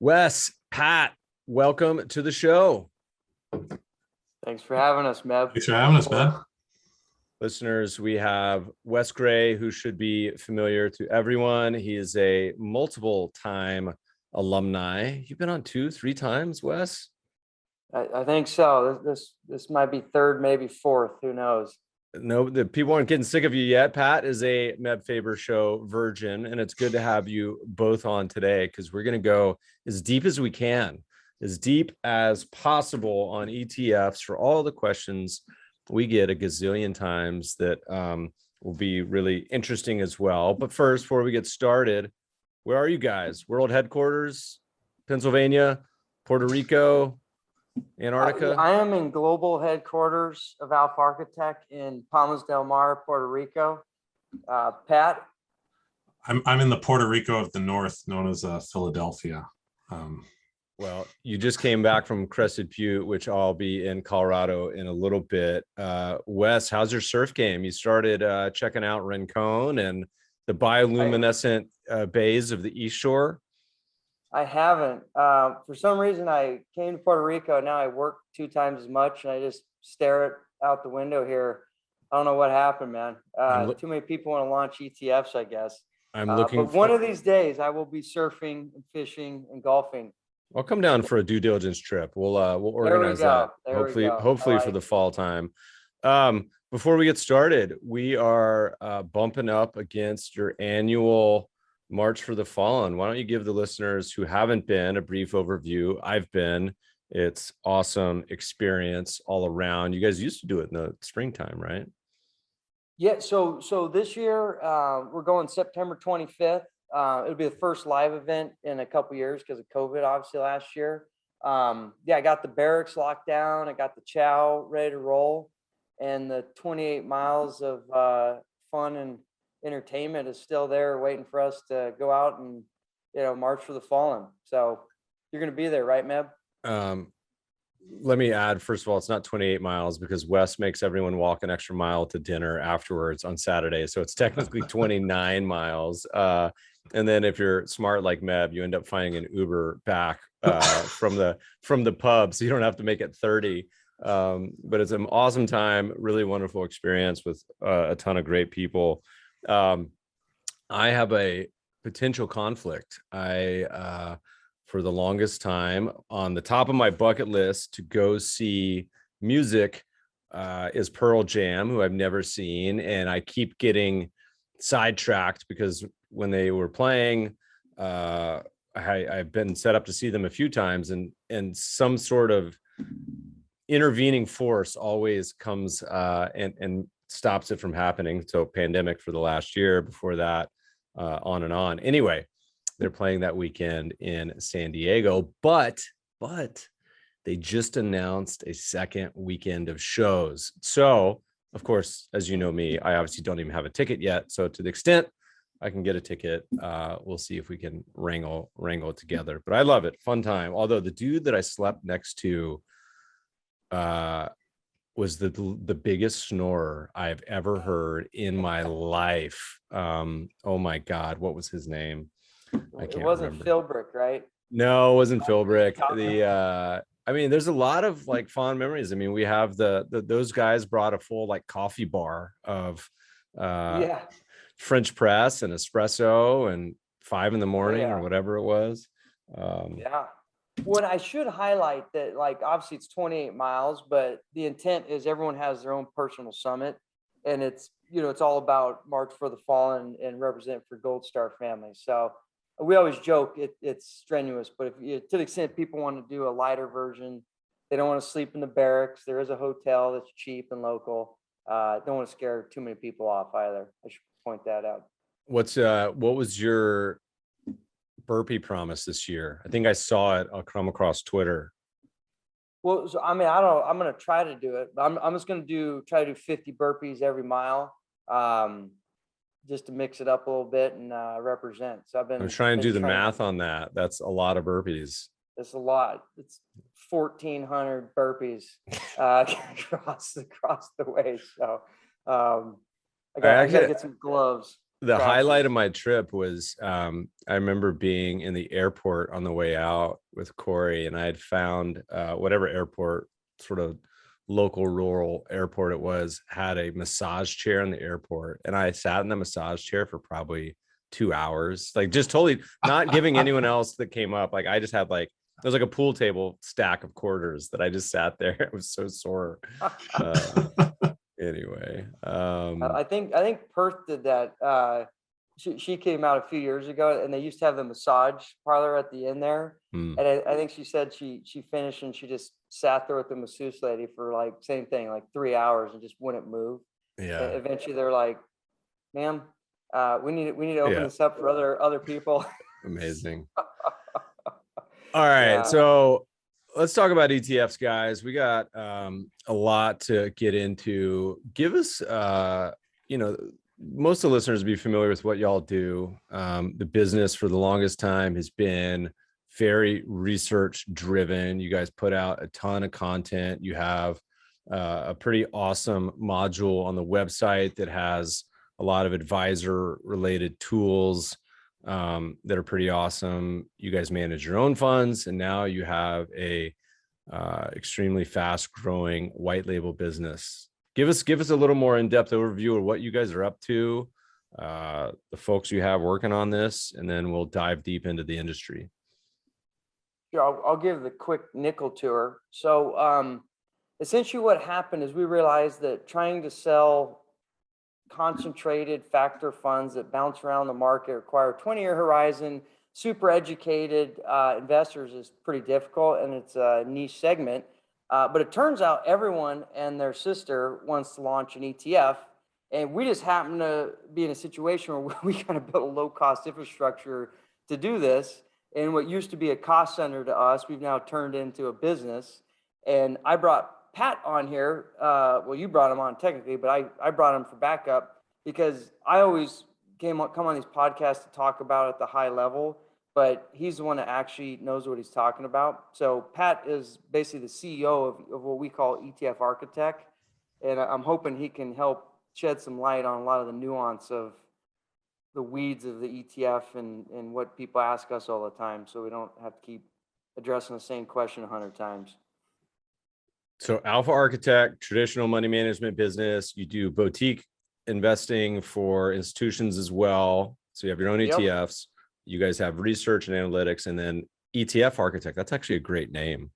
Wes, Pat, welcome to the show. Thanks for having us, Meb. Thanks for having us, man. Listeners, we have Wes Gray, who should be familiar to everyone. He is a multiple-time alumni. You've been on 2-3 times, Wes? I think so. This might be third, maybe fourth. Who knows? No, the people aren't getting sick of you yet. Pat is a Meb Faber show virgin, and it's good to have you both on today because we're going to go as deep as we can, as deep as possible on ETFs for all the questions we get a gazillion times that will be really interesting as well. But first, before we get started, where are you guys? World headquarters, Pennsylvania, Puerto Rico, Antarctica? I am in global headquarters of Alpha Architect in Palmas del Mar, Puerto Rico. Pat? I'm in the Puerto Rico of the North, known as Philadelphia. Well, you just came back from Crested Butte, which I'll be in Colorado in a little bit. Wes, how's your surf game? You started checking out Rincon and the bioluminescent bays of the East Shore? I haven't. For some reason, I came to Puerto Rico. Now I work 2 times as much, and I just stare out the window here. I don't know what happened, man. Too many people want to launch ETFs, I guess. But one of these days, I will be surfing and fishing and golfing. I'll come down for a due diligence trip. We'll organize that. Hopefully for the fall time. Before we get started, we are bumping up against your annual March for the Fallen. Why don't you give the listeners who haven't been a brief overview? I've been. It's awesome experience all around. You guys used to do it in the springtime, right? Yeah. So this year we're going September 25th. It'll be the first live event in a couple years because of COVID, obviously last year. I got the barracks locked down. I got the chow ready to roll, and the 28 miles of fun and entertainment is still there waiting for us to go out and, march for the fallen. So you're going to be there, right, Meb? Let me add, first of all, it's not 28 miles because Wes makes everyone walk an extra mile to dinner afterwards on Saturday. So it's technically 29 miles. And then if you're smart like Meb, you end up finding an Uber back from the pub, so you don't have to make it 30. But it's an awesome time, really wonderful experience with a ton of great people. I have a potential conflict. For the longest time, on the top of my bucket list to go see music is Pearl Jam, who I've never seen, and I keep getting sidetracked because when they were playing, I've been set up to see them a few times, and some sort of intervening force always comes and stops it from happening. So pandemic for the last year, before that, on and on. Anyway, they're playing that weekend in San Diego, but they just announced a second weekend of shows. So, of course, as you know me, I obviously don't even have a ticket yet. So to the extent I can get a ticket, we'll see if we can wrangle it together. But I love it. Fun time. Although the dude that I slept next to was the biggest snorer I've ever heard in my life. Oh my God, what was his name? It wasn't Philbrick, right? No, it wasn't Philbrick. There's a lot of like fond memories. I mean, we have those guys brought a full like coffee bar of French press and espresso and 5 a.m. or whatever it was. Well, I should highlight that, like, obviously it's 28 miles, but the intent is everyone has their own personal summit, and it's all about March for the Fallen and represent for Gold Star families. So we always joke it's strenuous, but if to the extent people want to do a lighter version, they don't want to sleep in the barracks. There is a hotel that's cheap and local. Don't want to scare too many people off either. I should point that out. What was your burpee promise this year? I think I saw it. I'll come across Twitter. Well, so, I'm going to try to do it. I'm just going to try to do 50 burpees every mile. Just to mix it up a little bit and represent. So I'm trying to do the math on that. That's a lot of burpees. It's a lot. It's 1,400 burpees across the way. So I gotta get some gloves. The highlight crashes. of my trip was I remember being in the airport on the way out with Corey, and I had found whatever airport, sort of local rural airport it was, had a massage chair in the airport, and I sat in the massage chair for probably 2 hours, like just totally not giving anyone else that came up. Like I just had like, there was like a pool table stack of quarters that I just sat there. It was so sore. Anyway, I think Perth did that. She came out a few years ago, and they used to have the massage parlor at the end there. hmm, And I think she said she finished and she just sat there with the masseuse lady for like same thing, like 3 hours, and just wouldn't move. And yeah, eventually they're like, "Ma'am, we need to open yeah, this up for other people." amazing. All right, Yeah, so let's talk about ETFs, guys. We got a lot to get into. Give us, most of the listeners will be familiar with what y'all do. The business for the longest time has been very research driven. You guys put out a ton of content. You have a pretty awesome module on the website that has a lot of advisor related tools that are pretty awesome. You guys manage your own funds, and now you have a extremely fast growing white label business. Give us a little more in-depth overview of what you guys are up to, the folks you have working on this, and then we'll dive deep into the industry. sure. I'll give the quick nickel tour. So essentially what happened is we realized that trying to sell concentrated factor funds that bounce around the market, require 20-year horizon, super educated investors is pretty difficult, and it's a niche segment. But it turns out everyone and their sister wants to launch an ETF. And we just happen to be in a situation where we kind of built a low cost infrastructure to do this. And what used to be a cost center to us, we've now turned into a business. And I brought Pat on here. Well, you brought him on technically, but I brought him for backup because I always come on these podcasts to talk about at the high level, but he's the one that actually knows what he's talking about. So Pat is basically the CEO of what we call ETF Architect, and I'm hoping he can help shed some light on a lot of the nuance of the weeds of the ETF and what people ask us all the time, so we don't have to keep addressing the same question 100 times. So Alpha Architect, traditional money management business. You do boutique investing for institutions as well. So you have your own Yep. ETFs. You guys have research and analytics, and then ETF Architect. That's actually a great name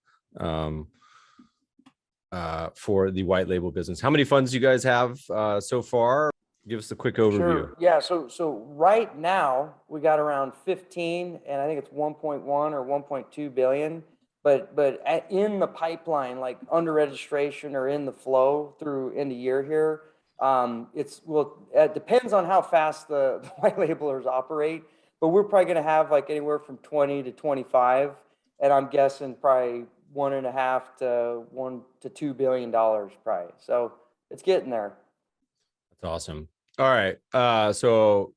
for the white label business. How many funds do you guys have so far? Give us a quick overview. Sure. Yeah. So right now we got around 15, and I think it's 1.1 or 1.2 billion. But in the pipeline, like under registration or in the flow through end of year here, it depends on how fast the white labelers operate. But we're probably going to have like anywhere from 20 to 25, and I'm guessing probably 1.5 to $2 billion probably. So it's getting there. That's awesome. All right. So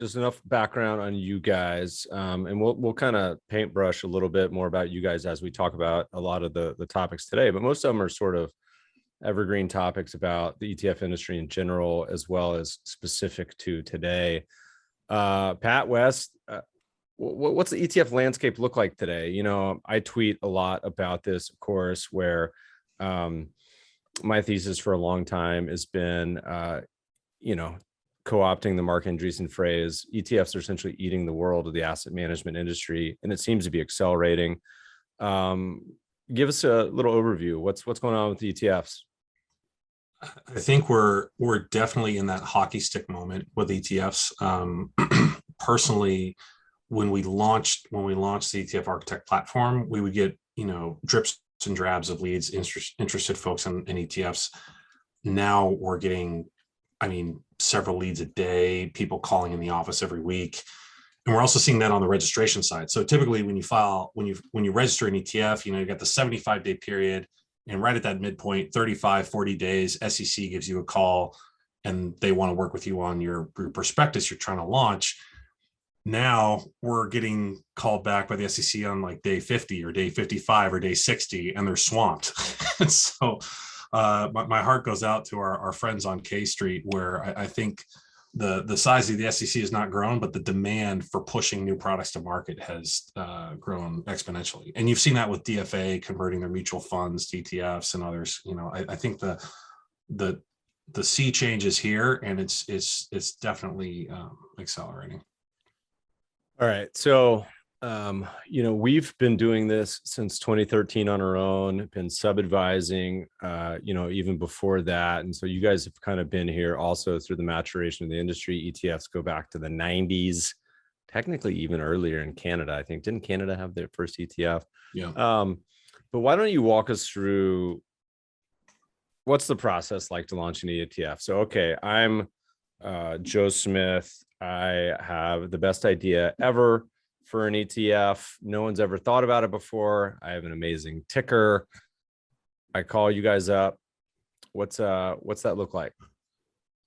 just enough background on you guys, and we'll kind of paintbrush a little bit more about you guys as we talk about a lot of the topics today, but most of them are sort of evergreen topics about the ETF industry in general, as well as specific to today. Pat, West, what's the ETF landscape look like today? You know, I tweet a lot about this, of course, where my thesis for a long time has been, co-opting the Mark Andreessen phrase, ETFs are essentially eating the world of the asset management industry, and it seems to be accelerating. Give us a little overview. What's going on with the ETFs? I think we're definitely in that hockey stick moment with ETFs. Personally, when we launched the ETF Architect platform, we would get drips and drabs of leads, interested folks in ETFs. Now we're getting, several leads a day, people calling in the office every week. And we're also seeing that on the registration side. So typically when you register an ETF, you got the 75-day period, and right at that midpoint, 35, 40 days, SEC gives you a call and they want to work with you on your prospectus you're trying to launch. Now we're getting called back by the SEC on like day 50 or day 55 or day 60, and they're swamped. So my heart goes out to our friends on K Street, where I think the size of the SEC has not grown, but the demand for pushing new products to market has grown exponentially. And you've seen that with DFA converting their mutual funds to ETFs and others. You know, I think the sea change is here, and it's definitely accelerating. All right. So, you know, we've been doing this since 2013 on our own, been sub-advising, you know, even before that. And so you guys have kind of been here also through the maturation of the industry. ETFs go back to the 90s, technically even earlier in Canada. I think, didn't Canada have their first ETF? Yeah. But why don't you walk us through what's the process like to launch an ETF? So, okay, I'm Joe Smith. I have the best idea ever for an ETF. No one's ever thought about it before. I have an amazing ticker. I call you guys up. What's that look like?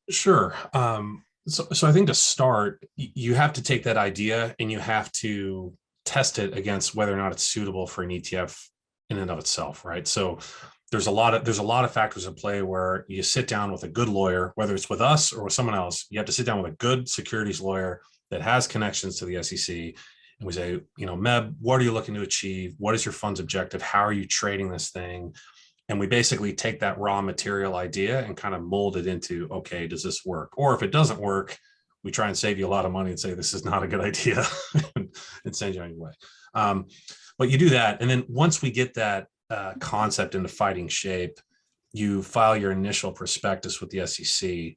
Sure. So I think to start, you have to take that idea and you have to test it against whether or not it's suitable for an ETF in and of itself, right? So there's a lot of factors at play where you sit down with a good lawyer, whether it's with us or with someone else. You have to sit down with a good securities lawyer that has connections to the SEC, and we say, you know, Meb, what are you looking to achieve? What is your fund's objective? How are you trading this thing? And we basically take that raw material idea and kind of mold it into, okay, does this work? Or if it doesn't work, we try and save you a lot of money and say, this is not a good idea and send you on your way. But you do that. And then once we get that concept into fighting shape, you file your initial prospectus with the SEC.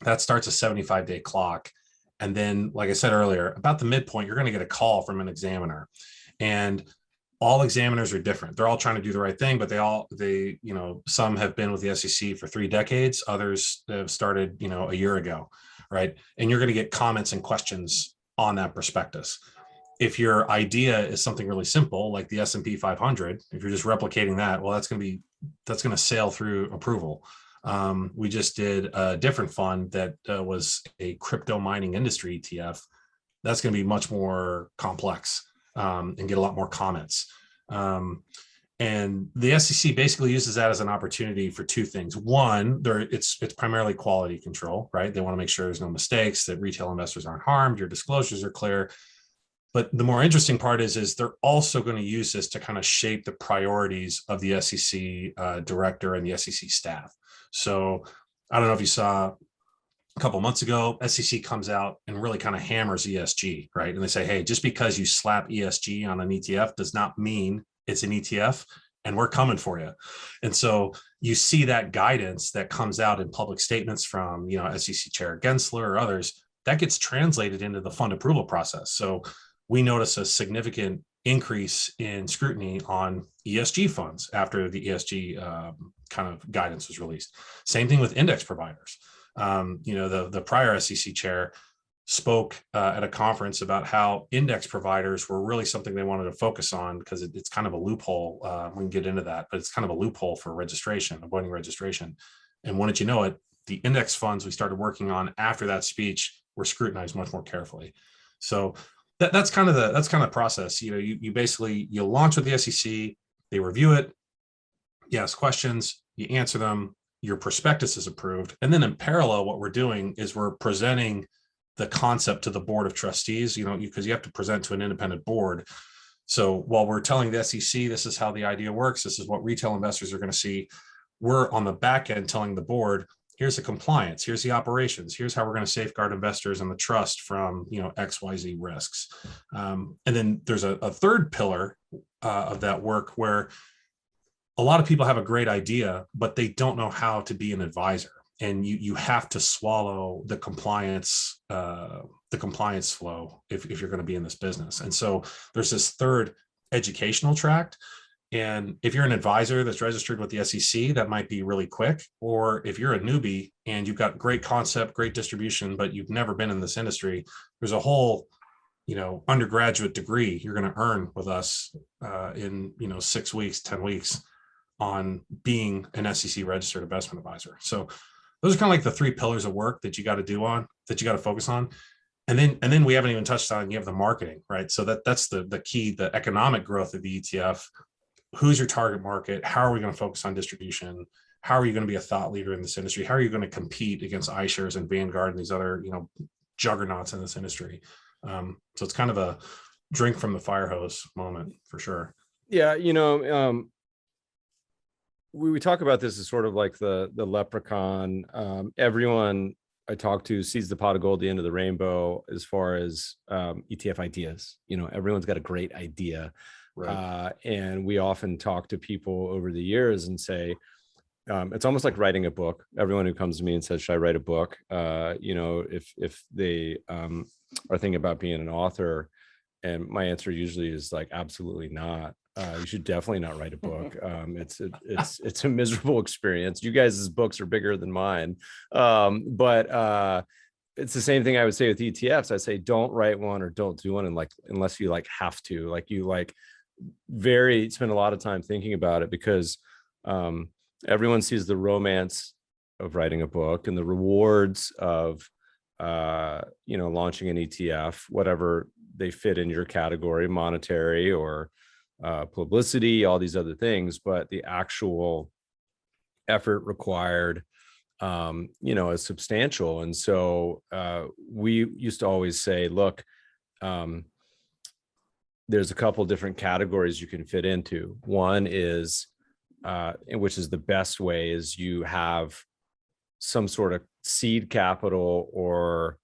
That starts a 75-day clock. And then, like I said earlier, about the midpoint, you're going to get a call from an examiner. And all examiners are different. They're all trying to do the right thing, but they, you know, some have been with the SEC for 3 decades. Others have started, you know, a year ago, right? And you're going to get comments and questions on that prospectus. If your idea is something really simple, like the S&P 500, if you're just replicating that, well, that's going to sail through approval. We just did a different fund that was a crypto mining industry ETF. That's going to be much more complex and get a lot more comments. And the SEC basically uses that as an opportunity for 2 things. One, it's primarily quality control, right? They want to make sure there's no mistakes, that retail investors aren't harmed, your disclosures are clear. But the more interesting part is they're also going to use this to kind of shape the priorities of the SEC director and the SEC staff. So I don't know if you saw a couple of months ago, SEC comes out and really kind of hammers ESG, right? And they say, hey, just because you slap ESG on an ETF does not mean it's an ETF, and we're coming for you. And so you see that guidance that comes out in public statements from, you know, SEC Chair Gensler or others, that gets translated into the fund approval process. So we notice a significant increase in scrutiny on ESG funds after the ESG kind of guidance was released. Same thing with index providers. You know, the prior SEC chair spoke at a conference about how index providers were really something they wanted to focus on because it's kind of a loophole. We can get into that, but it's kind of a loophole for registration, avoiding registration. And wouldn't you know it, the index funds we started working on after that speech were scrutinized much more carefully. So that's kind of the process. You know, you basically, you launch with the SEC, they review it, you ask questions, you answer them, your prospectus is approved. And then in parallel, what we're doing is we're presenting the concept to the board of trustees, you know, because you have to present to an independent board. So while we're telling the SEC, this is how the idea works, this is what retail investors are going to see, we're on the back end telling the board, here's the compliance, here's the operations, here's how we're going to safeguard investors and the trust from, you know, XYZ risks. And then there's a third pillar of that work where a lot of people have a great idea, but they don't know how to be an advisor. And you have to swallow the compliance flow if you're going to be in this business. And so there's this third educational tract. And if you're an advisor that's registered with the SEC, that might be really quick. Or if you're a newbie and you've got great concept, great distribution, but you've never been in this industry, there's a whole, you know, undergraduate degree you're going to earn with us in, you know, 6 weeks, 10 weeks on being an SEC registered investment advisor. So those are kind of like the 3 pillars of work that you got to focus on. And then we haven't even touched on, you have the marketing, right? So that's the key, the economic growth of the ETF. Who's your target market? How are we going to focus on distribution? how are you going to be a thought leader in this industry? How are you going to compete against iShares and Vanguard and these other, juggernauts in this industry? So it's kind of a drink from the fire hose moment for sure. Yeah, we talk about this as sort of like the leprechaun. Everyone I talk to sees the pot of gold at the end of the rainbow as far as ETF ideas. Everyone's got a great idea. Right. And we often talk to people over the years and say, it's almost like writing a book. Everyone who comes to me and says, should I write a book? If they are thinking about being an author, and my answer usually is like, absolutely not. You should definitely not write a book. It's a miserable experience. You guys' books are bigger than mine. But it's the same thing I would say with ETFs. I say, don't write one or don't do one. And unless you have to, spend a lot of time thinking about it, because everyone sees the romance of writing a book and the rewards of, launching an ETF, whatever they fit in your category, monetary or publicity, all these other things, but the actual effort required, is substantial. And so we used to always say, look, there's a couple different categories you can fit into. One is, which is the best way, is you have some sort of seed capital, or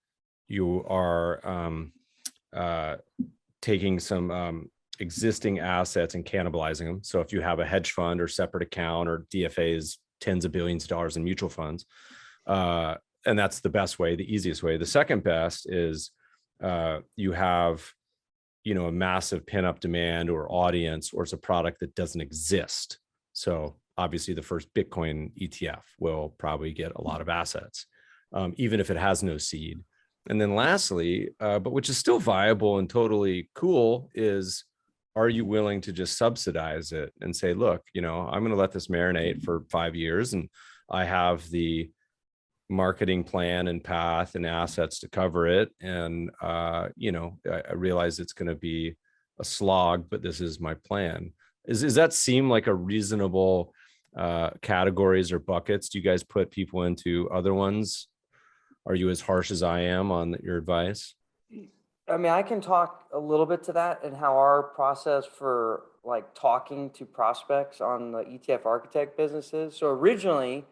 you are taking some existing assets and cannibalizing them. So if you have a hedge fund or separate account or DFAs, tens of billions of dollars in mutual funds, and that's the best way, the easiest way. The second best is you have a massive pin-up demand or audience, or it's a product that doesn't exist. So obviously the first Bitcoin ETF will probably get a lot of assets, even if it has no seed. And then lastly, but which is still viable and totally cool, is, are you willing to just subsidize it and say, look, I'm going to let this marinate for 5 years, and I have the marketing plan and path and assets to cover it. And, I realize it's going to be a slog, but this is my plan. Does that seem like a reasonable categories or buckets? Do you guys put people into other ones? Are you as harsh as I am on your advice? I mean, I can talk a little bit to that and how our process for talking to prospects on the ETF architect businesses. So originally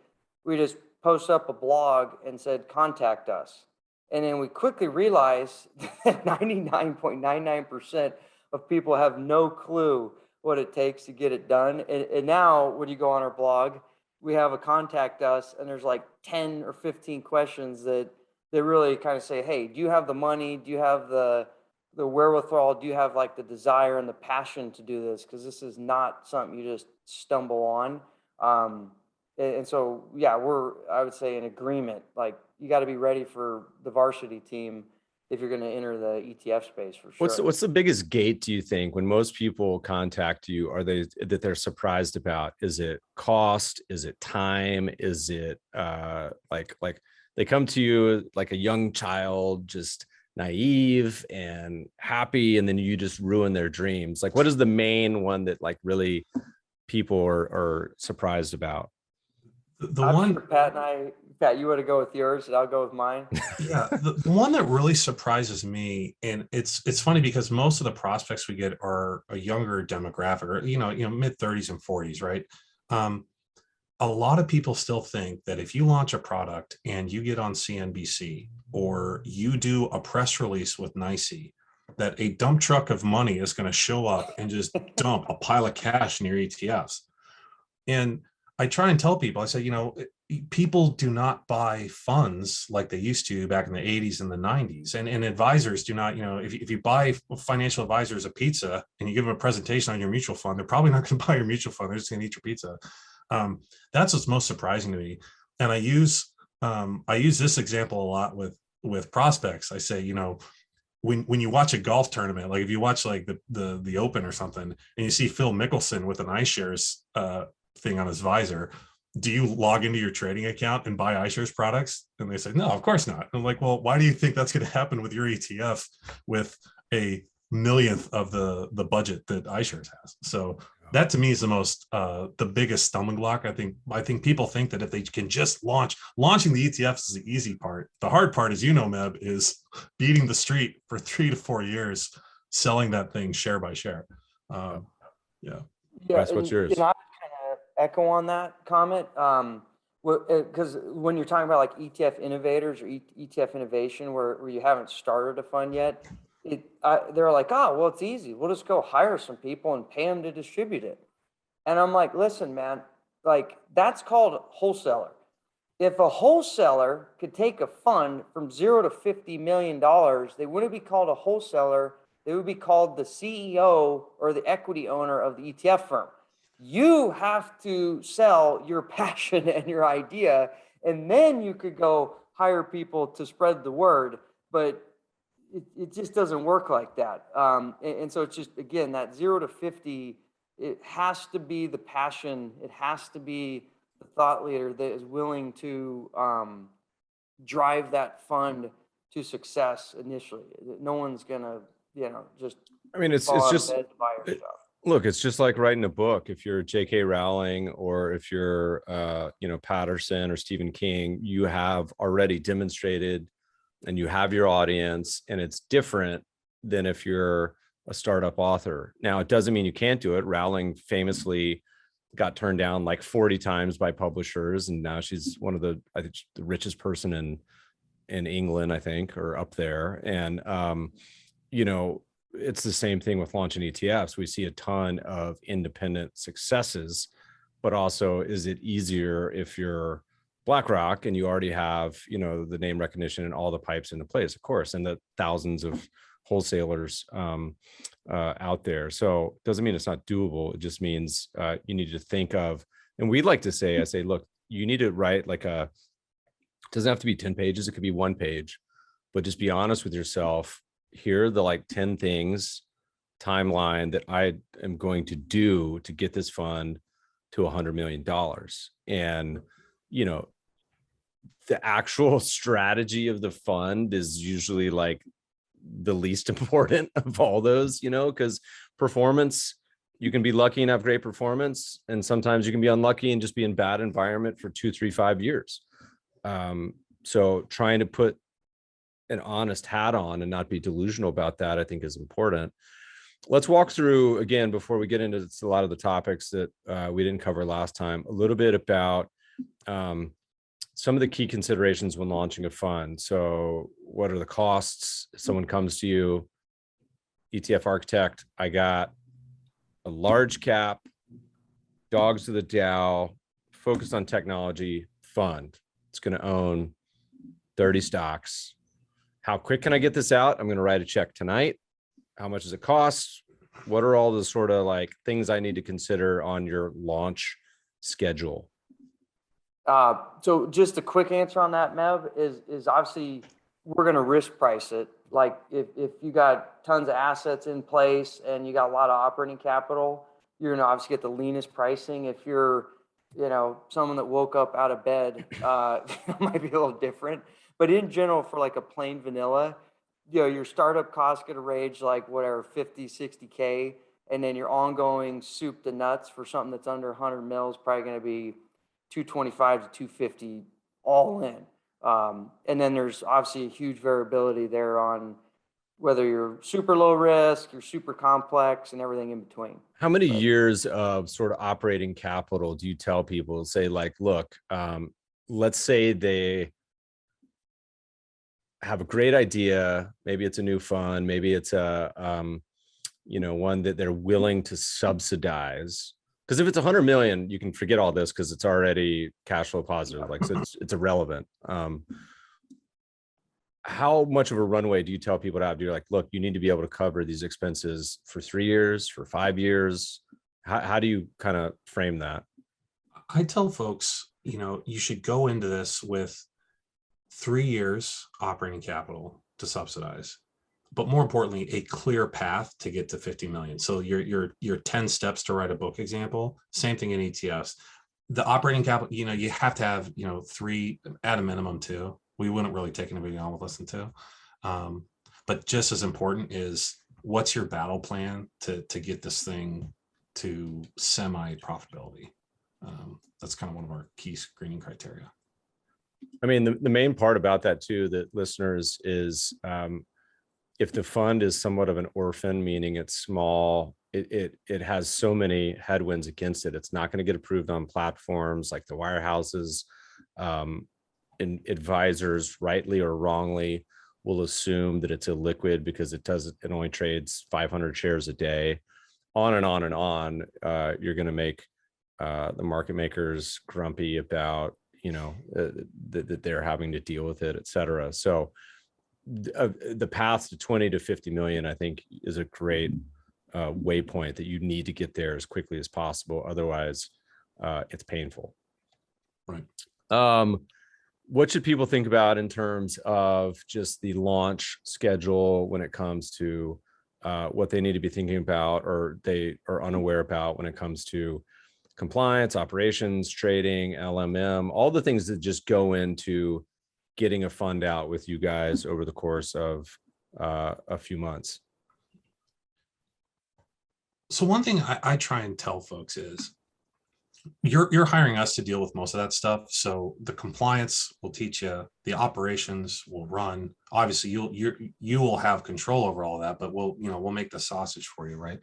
we just post up a blog and said, contact us. And then we quickly realized that 99.99% of people have no clue what it takes to get it done. And now when you go on our blog, we have a contact us, and there's 10 or 15 questions that really kind of say, hey, do you have the money? Do you have the wherewithal? Do you have the desire and the passion to do this? Because this is not something you just stumble on. And so, yeah, I would say, in agreement. You got to be ready for the varsity team if you're going to enter the ETF space, for sure. What's the biggest gate, do you think, when most people contact you? Are they're surprised about? Is it cost? Is it time? Is it like they come to you like a young child, just naive and happy, and then you just ruin their dreams? What is the main one that really people are surprised about? I'm one, sure Pat, you want to go with yours, and I'll go with mine. Yeah, the one that really surprises me, and it's funny because most of the prospects we get are a younger demographic, or mid 30s and 40s, right? A lot of people still think that if you launch a product and you get on CNBC, or you do a press release with NYSE, that a dump truck of money is going to show up and just dump a pile of cash in your ETFs. And I try and tell people, I say, people do not buy funds like they used to back in the 80s and the 90s. And advisors do not, if you buy financial advisors a pizza and you give them a presentation on your mutual fund, they're probably not going to buy your mutual fund. They're just going to eat your pizza. That's what's most surprising to me. And I use this example a lot with prospects. I say, when you watch a golf tournament, if you watch the Open or something, and you see Phil Mickelson with an iShares thing on his visor, do you log into your trading account and buy iShares products? And they say, no, of course not. I'm like, well, why do you think that's going to happen with your ETF with a millionth of the budget that iShares has? So that to me is the most the biggest stumbling block. I think people think that if they can just launching the ETFs is the easy part. The hard part, as you know, Meb, is beating the street for 3 to 4 years, selling that thing share by share. Yeah. Yeah, What's yours? and I kind of echo on that comment. Because when you're talking about like ETF innovators or ETF innovation, where you haven't started a fund yet, they're like, oh, well, it's easy. We'll just go hire some people and pay them to distribute it. And I'm like, listen, man, like that's called wholesaler. If a wholesaler could take a fund from $0 to $50 million, they wouldn't be called a wholesaler. They would be called the CEO or the equity owner of the ETF firm. You have to sell your passion and your idea, and then you could go hire people to spread the word. But it just doesn't work like that. And so it's just, again, that 0 to 50, it has to be the passion. It has to be the thought leader that is willing to drive that fund to success initially. No one's gonna, just. I mean, it's just, look, it's just like writing a book. If you're J.K. Rowling or if you're, Patterson or Stephen King, you have already demonstrated and you have your audience, and it's different than if you're a startup author. Now, it doesn't mean you can't do it. Rowling famously got turned down like 40 times by publishers, and now she's one of the richest person in England, I think, or up there. And it's the same thing with launching ETFs. We see a ton of independent successes, but also, is it easier if you're BlackRock and you already have, the name recognition and all the pipes into place, of course, and the thousands of wholesalers out there. So it doesn't mean it's not doable. It just means you need to think of, and we'd like to say, look, you need to write it doesn't have to be 10 pages. It could be 1 page, but just be honest with yourself. Here are the 10 things timeline that I am going to do to get this fund to $100 million. And, the actual strategy of the fund is usually the least important of all those, because performance, you can be lucky and have great performance, and sometimes you can be unlucky and just be in bad environment for 2, 3, 5 years. So trying to put an honest hat on and not be delusional about that, I think, is important. Let's walk through again, before we get into a lot of the topics that we didn't cover last time, a little bit about some of the key considerations when launching a fund. So what are the costs? If someone comes to you, ETF architect, I got a large cap, dogs to the Dow, focused on technology fund. It's going to own 30 stocks. How quick can I get this out? I'm going to write a check tonight. How much does it cost? What are all the sort of things I need to consider on your launch schedule? So just a quick answer on that, Mev, is obviously we're going to risk price it. Like if you got tons of assets in place and you got a lot of operating capital, you're going to obviously get the leanest pricing. If you're, someone that woke up out of bed, it might be a little different. But in general, for a plain vanilla, your startup costs going to range whatever, 50, 60K. And then your ongoing soup to nuts for something that's under 100 mils, probably going to be 225 to 250 all in. And then there's obviously a huge variability there on whether you're super low risk, you're super complex, and everything in between. How many years of sort of operating capital do you tell people? Say look, let's say they have a great idea. Maybe it's a new fund. Maybe it's a, one that they're willing to subsidize. Because if it's 100 million, you can forget all this because it's already cash flow positive. So it's irrelevant. How much of a runway do you tell people to have? You're look, you need to be able to cover these expenses for 3 years, for 5 years. How do you kind of frame that? I tell folks, you should go into this with 3 years operating capital to subsidize, but more importantly, a clear path to get to 50 million. So your 10 steps to write a book example, same thing in ETFs. The operating capital, you have to have, 3 at a minimum 2. We wouldn't really take anybody on with less than 2. But just as important is what's your battle plan to get this thing to semi profitability. That's kind of one of our key screening criteria. I mean, the main part about that too, that listeners is, if the fund is somewhat of an orphan, meaning it's small, it has so many headwinds against it. It's not going to get approved on platforms like the wirehouses. And advisors, rightly or wrongly, will assume that it's illiquid because it only trades 500 shares a day. On and on and on. You're going to make the market makers grumpy about, that they're having to deal with it, et cetera. So the path to 20 to 50 million, I think, is a great waypoint that you need to get there as quickly as possible. Otherwise, it's painful. Right. What should people think about in terms of just the launch schedule when it comes to what they need to be thinking about, or they are unaware about when it comes to compliance, operations, trading, LMM, all the things that just go into getting a fund out with you guys over the course of a few months? So one thing I try and tell folks is you're hiring us to deal with most of that stuff. So the compliance will teach you, the operations will run. Obviously, you will have control over all of that, but we'll make the sausage for you, right?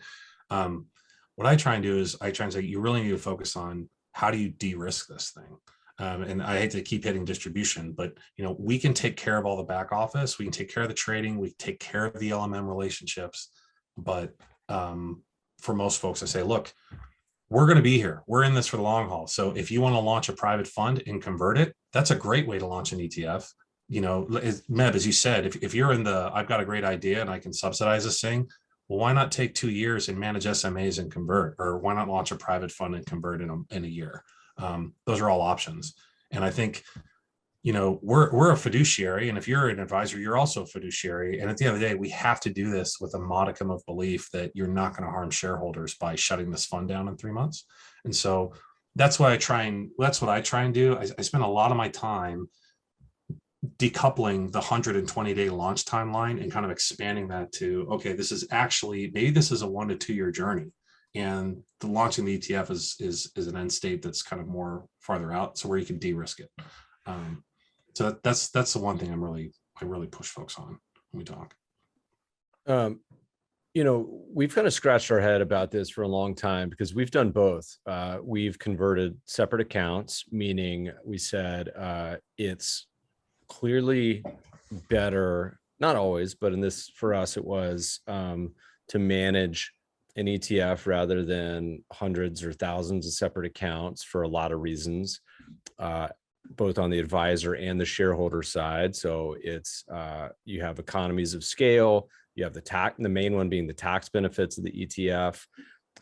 What I try and do is I try and say you really need to focus on how do you de-risk this thing. And I hate to keep hitting distribution, but we can take care of all the back office. We can take care of the trading. We take care of the LMM relationships. But for most folks, I say, look, we're going to be here. We're in this for the long haul. So if you want to launch a private fund and convert it, that's a great way to launch an ETF. Meb, as you said, if you're in the, I've got a great idea and I can subsidize this thing, well, why not take 2 years and manage SMAs and convert? Or why not launch a private fund and convert in a year? Those are all options. And I think, we're a fiduciary. And if you're an advisor, you're also a fiduciary. And at the end of the day, we have to do this with a modicum of belief that you're not going to harm shareholders by shutting this fund down in 3 months. And so that's what I try and do. I spend a lot of my time decoupling the 120-day launch timeline and kind of expanding that to, okay, this is a 1 to 2 year journey. And the launching the ETF is an end state that's kind of more farther out, so where you can de-risk it. So that's the one thing I really push folks on when we talk. We've kind of scratched our head about this for a long time because we've done both. We've converted separate accounts, meaning we said it's clearly better, not always, but for us, it was to manage an ETF rather than hundreds or thousands of separate accounts for a lot of reasons, both on the advisor and the shareholder side. So it's you have economies of scale, you have the main one being the tax benefits of the ETF.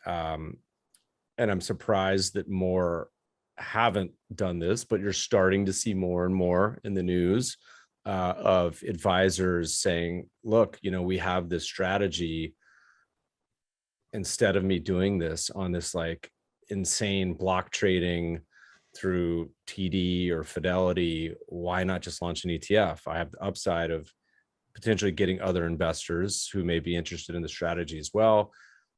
And I'm surprised that more haven't done this, but you're starting to see more and more in the news of advisors saying, look, we have this strategy. Instead of me doing this on this like insane block trading through TD or Fidelity, why not just launch an ETF? I have the upside of potentially getting other investors who may be interested in the strategy as well.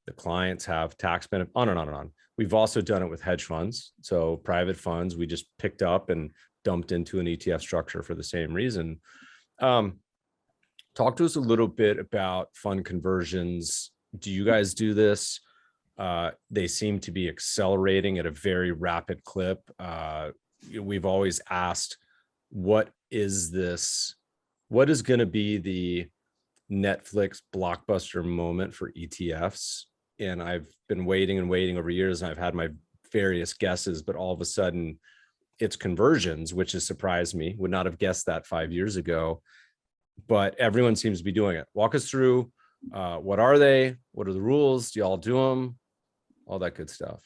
The clients have tax benefit, on and on and on. We've also done it with hedge funds. So private funds, we just picked up and dumped into an ETF structure for the same reason. Talk to us a little bit about fund conversions. Do you guys do this? They seem to be accelerating at a very rapid clip. We've always asked, what is going to be the Netflix blockbuster moment for ETFs? And I've been waiting and waiting over years, and I've had my various guesses, but all of a sudden it's conversions, which has surprised me. Would not have guessed that 5 years ago, but everyone seems to be doing it. Walk us through, what are they? What are the rules? Do y'all do them? All that good stuff.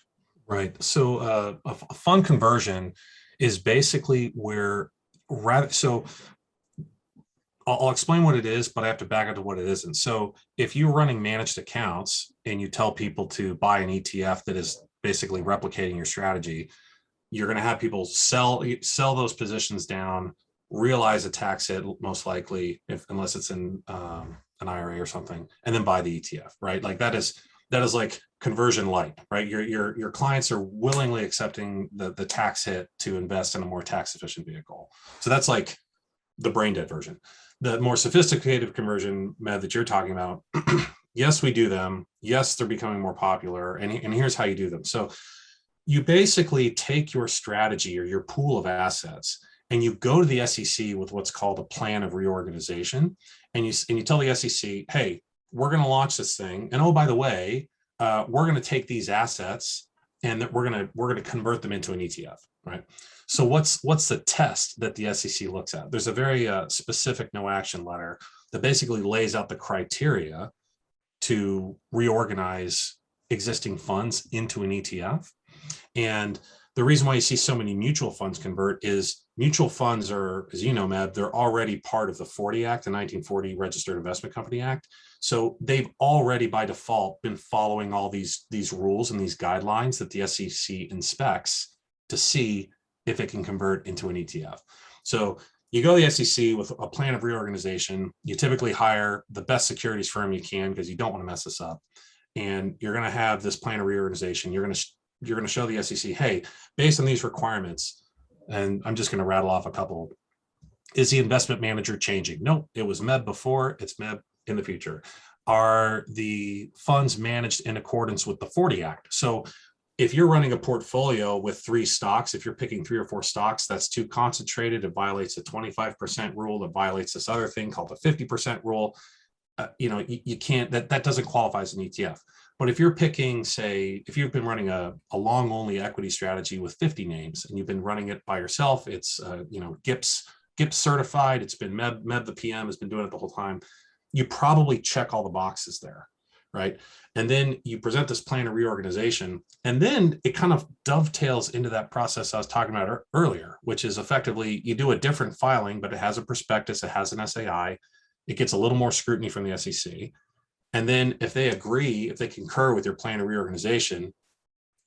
Right. So a fund conversion is basically where I'll explain what it is, but I have to back up to what it isn't. So if you're running managed accounts and you tell people to buy an ETF that is basically replicating your strategy, you're going to have people sell those positions down, realize a tax hit most likely, unless it's in an IRA or something, and then buy the ETF, right? Like that's that is like conversion light, right? Your clients are willingly accepting the tax hit to invest in a more tax efficient vehicle. So that's like the brain dead version. The more sophisticated conversion method that you're talking about, yes, we do them. Yes, they're becoming more popular. And here's how you do them. So you basically take your strategy or your pool of assets and you go to the SEC with what's called a plan of reorganization. And you tell the SEC, hey, we're going to launch this thing. And oh, by the way, we're going to take these assets and we're going to convert them into an ETF, right? So what's the test that the SEC looks at? There's a very specific no action letter that basically lays out the criteria to reorganize existing funds into an ETF. And the reason why you see so many mutual funds convert is mutual funds are, as you know, Meb, they're already part of the 40 Act, the 1940 Registered Investment Company Act. So they've already by default been following all these rules and these guidelines that the SEC inspects to see if it can convert into an ETF. So you go to the SEC with a plan of reorganization. You typically hire the best securities firm you can because you don't want to mess this up. And you're going to have this plan of reorganization. You're going to show the SEC, hey, based on these requirements, and I'm just going to rattle off a couple. Is the investment manager changing? No, it was MEB before, it's MEB in the future. Are the funds managed in accordance with the 40 Act? So if you're running a portfolio with 3 stocks, if you're picking 3 or 4 stocks, that's too concentrated. It violates a 25% rule. It violates this other thing called the 50% rule. You can't, that doesn't qualify as an ETF. But if you're picking, say, if you've been running a long only equity strategy with 50 names and you've been running it by yourself, it's, GIPS certified, it's been MEB, the PM has been doing it the whole time. You probably check all the boxes there, right? And then you present this plan of reorganization, and then it kind of dovetails into that process I was talking about earlier, which is effectively you do a different filing, but it has a prospectus, it has an SAI, it gets a little more scrutiny from the SEC. And then if they agree, if they concur with your plan of reorganization,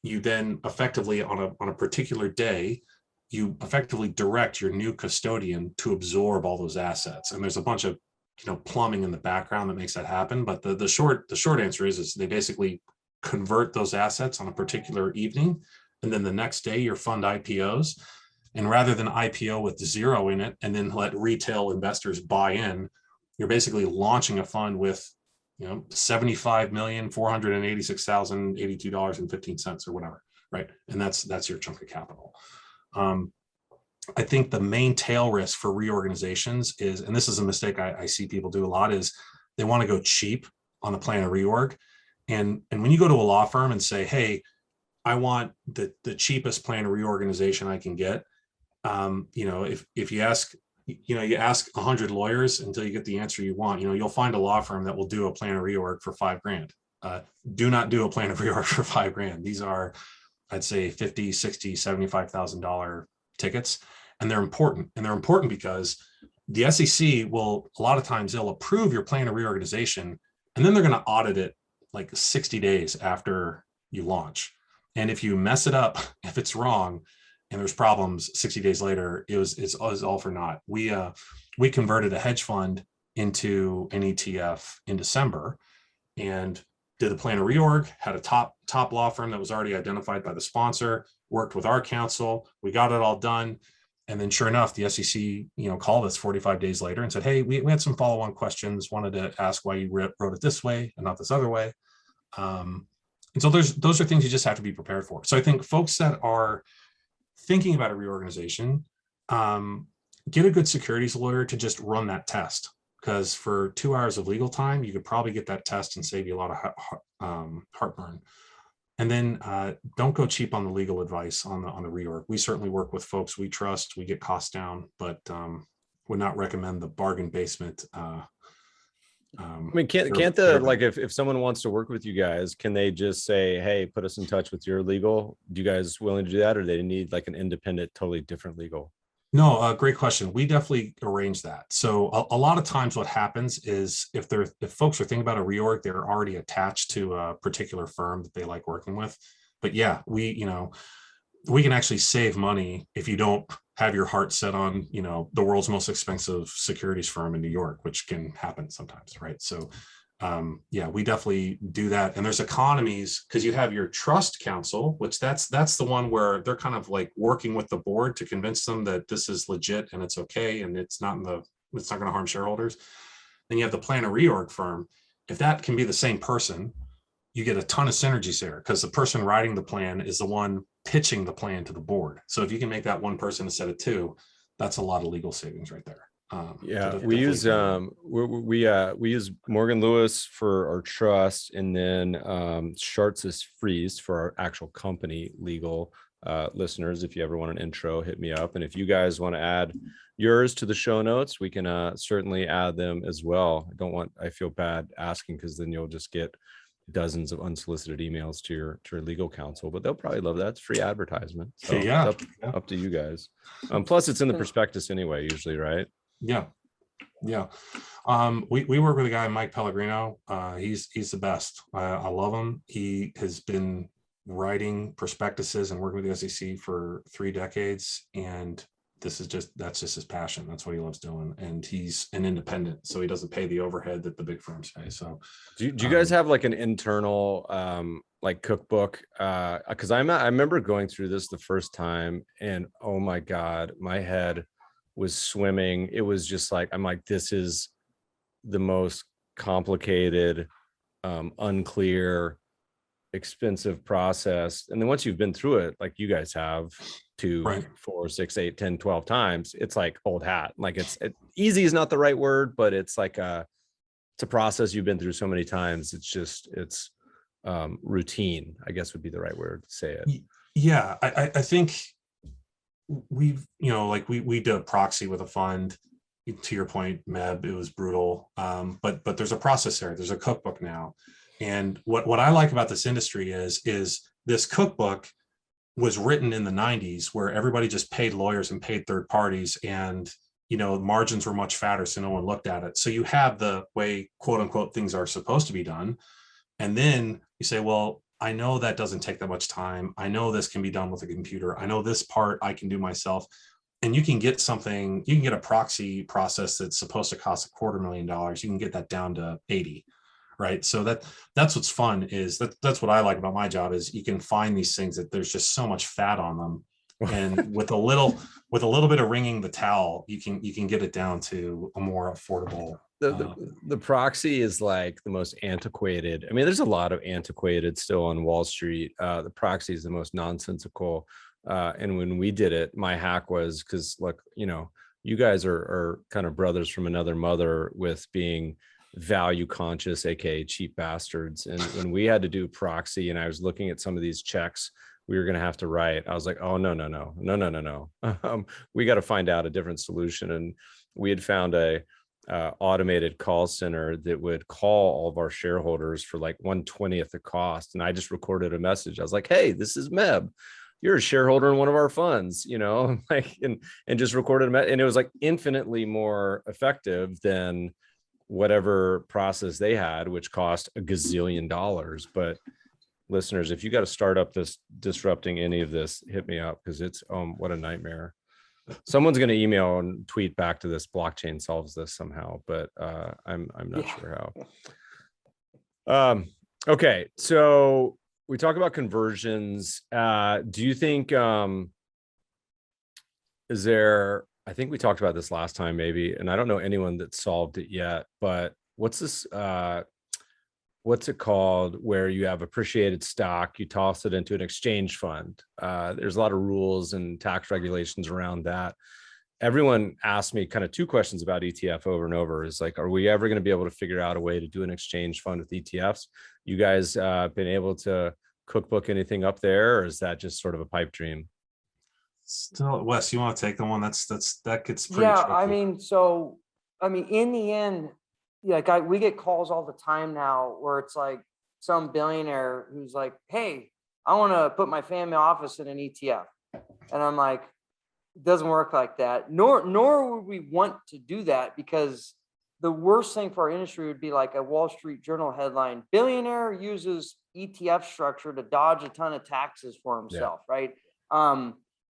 you then effectively on a particular day, you effectively direct your new custodian to absorb all those assets. And there's a bunch of plumbing in the background that makes that happen. But the short answer is they basically convert those assets on a particular evening. And then the next day your fund IPOs. And rather than IPO with 0 in it and then let retail investors buy in, you're basically launching a fund with $75,486,082.15 or whatever, right? And that's your chunk of capital. I think the main tail risk for reorganizations is, and this is a mistake I see people do a lot, is they want to go cheap on the plan of reorg. And when you go to a law firm and say, hey, I want the cheapest plan of reorganization I can get, if you ask, you ask 100 lawyers until you get the answer you want, you'll find a law firm that will do a plan of reorg for $5,000. Do not do a plan of reorg for $5,000. These are, I'd say, $50,000, $60,000, $75,000 tickets. And they're important. And they're important because the SEC will, a lot of times they'll approve your plan of reorganization, and then they're going to audit it like 60 days after you launch. And if you mess it up, if it's wrong and there's problems 60 days later, it's all for naught. We converted a hedge fund into an ETF in December and did the plan of reorg, had a top law firm that was already identified by the sponsor, worked with our counsel, we got it all done. And then sure enough, the SEC, called us 45 days later and said, hey, we had some follow-on questions, wanted to ask why you wrote it this way and not this other way. And so those are things you just have to be prepared for. So I think folks that are thinking about a reorganization, get a good securities lawyer to just run that test. Because for 2 hours of legal time, you could probably get that test and save you a lot of heartburn. And then don't go cheap on the legal advice on the reorg. We certainly work with folks we trust. We get costs down, but would not recommend the bargain basement. Can't the, like, if someone wants to work with you guys, can they just say, hey, put us in touch with your legal? Do you guys willing to do that, or they need like an independent, totally different legal? No, great question. We definitely arrange that. So a lot of times what happens is if folks are thinking about a reorg, they're already attached to a particular firm that they like working with. But yeah, we can actually save money if you don't have your heart set on, the world's most expensive securities firm in New York, which can happen sometimes, right? So Yeah, we definitely do that. And there's economies because you have your trust council, which that's the one where they're kind of like working with the board to convince them that this is legit and it's okay and it's not going to harm shareholders. Then you have the plan a reorg firm. If that can be the same person, you get a ton of synergies there because the person writing the plan is the one pitching the plan to the board. So if you can make that one person instead of two, that's a lot of legal savings right there. Yeah, so we use definitely we use Morgan Lewis for our trust, and then Sharts is Freeze for our actual company legal. Listeners, if you ever want an intro, hit me up. And if you guys want to add yours to the show notes, we can certainly add them as well. I feel bad asking because then you'll just get dozens of unsolicited emails to your legal counsel, but they'll probably love that. It's free advertisement. So Yeah, it's up to you guys. Plus it's in the prospectus anyway, usually, right? yeah. We work with a guy, Mike Pellegrino. He's the best. I love him. He has been writing prospectuses and working with the SEC for 3 decades, and that's just his passion. That's what he loves doing, and he's an independent, so he doesn't pay the overhead that the big firms pay. So do you guys have like an internal like cookbook? Because I remember going through this the first time, and oh my god, my head was swimming. It was just like, I'm like, this is the most complicated, unclear, expensive process. And then once you've been through it, like you guys have 2, Right. 4, 6, 8, 10, 12 times, it's like old hat. Like easy is not the right word, but it's like it's a process you've been through so many times. It's routine, I guess would be the right word to say it. Yeah, I think we've, like we did a proxy with a fund. To your point, Meb, it was brutal. But there's a process there. There's a cookbook now. And what I like about this industry is this cookbook was written in the 90s where everybody just paid lawyers and paid third parties, and margins were much fatter, so no one looked at it. So you have the way, quote unquote, things are supposed to be done. And then you say, well, I know that doesn't take that much time. I know this can be done with a computer. I know this part I can do myself. And you can get a proxy process that's supposed to cost $250,000. You can get that down to 80. Right. So that's what's fun is that's what I like about my job is you can find these things that there's just so much fat on them. And with a little bit of wringing the towel, you can get it down to a more affordable. The proxy is like the most antiquated. I mean, there's a lot of antiquated still on Wall Street. The proxy is the most nonsensical. And when we did it, my hack was because, look, you guys are kind of brothers from another mother with being value conscious, aka cheap bastards. And when we had to do proxy and I was looking at some of these checks we were going to have to write, I was like, oh, no. We got to find out a different solution. And we had found a automated call center that would call all of our shareholders for like 1/20th the cost. And I just recorded a message. I was like, hey, this is Meb. You're a shareholder in one of our funds, like, and just recorded a and it was like infinitely more effective than whatever process they had, which cost $1 gazillion. But listeners, if you got to start up this disrupting any of this, hit me up because it's what a nightmare. Someone's going to email and tweet back to this blockchain solves this somehow, but I'm not sure how. Okay, so we talk about conversions. Do you think is there, I think we talked about this last time maybe, and I don't know anyone that solved it yet, but what's this what's it called where you have appreciated stock, you toss it into an exchange fund? There's a lot of rules and tax regulations around that. Everyone asked me kind of 2 questions about ETF over and over. Is like, are we ever going to be able to figure out a way to do an exchange fund with ETFs? You guys been able to cookbook anything up there, or is that just sort of a pipe dream? Still, Wes, you want to take the one? That gets pretty Yeah, tricky. in the end, we get calls all the time now where it's like some billionaire who's like, hey, I want to put my family office in an ETF. And I'm like, it doesn't work like that. Nor would we want to do that, because the worst thing for our industry would be like a Wall Street Journal headline: billionaire uses ETF structure to dodge a ton of taxes for himself, right?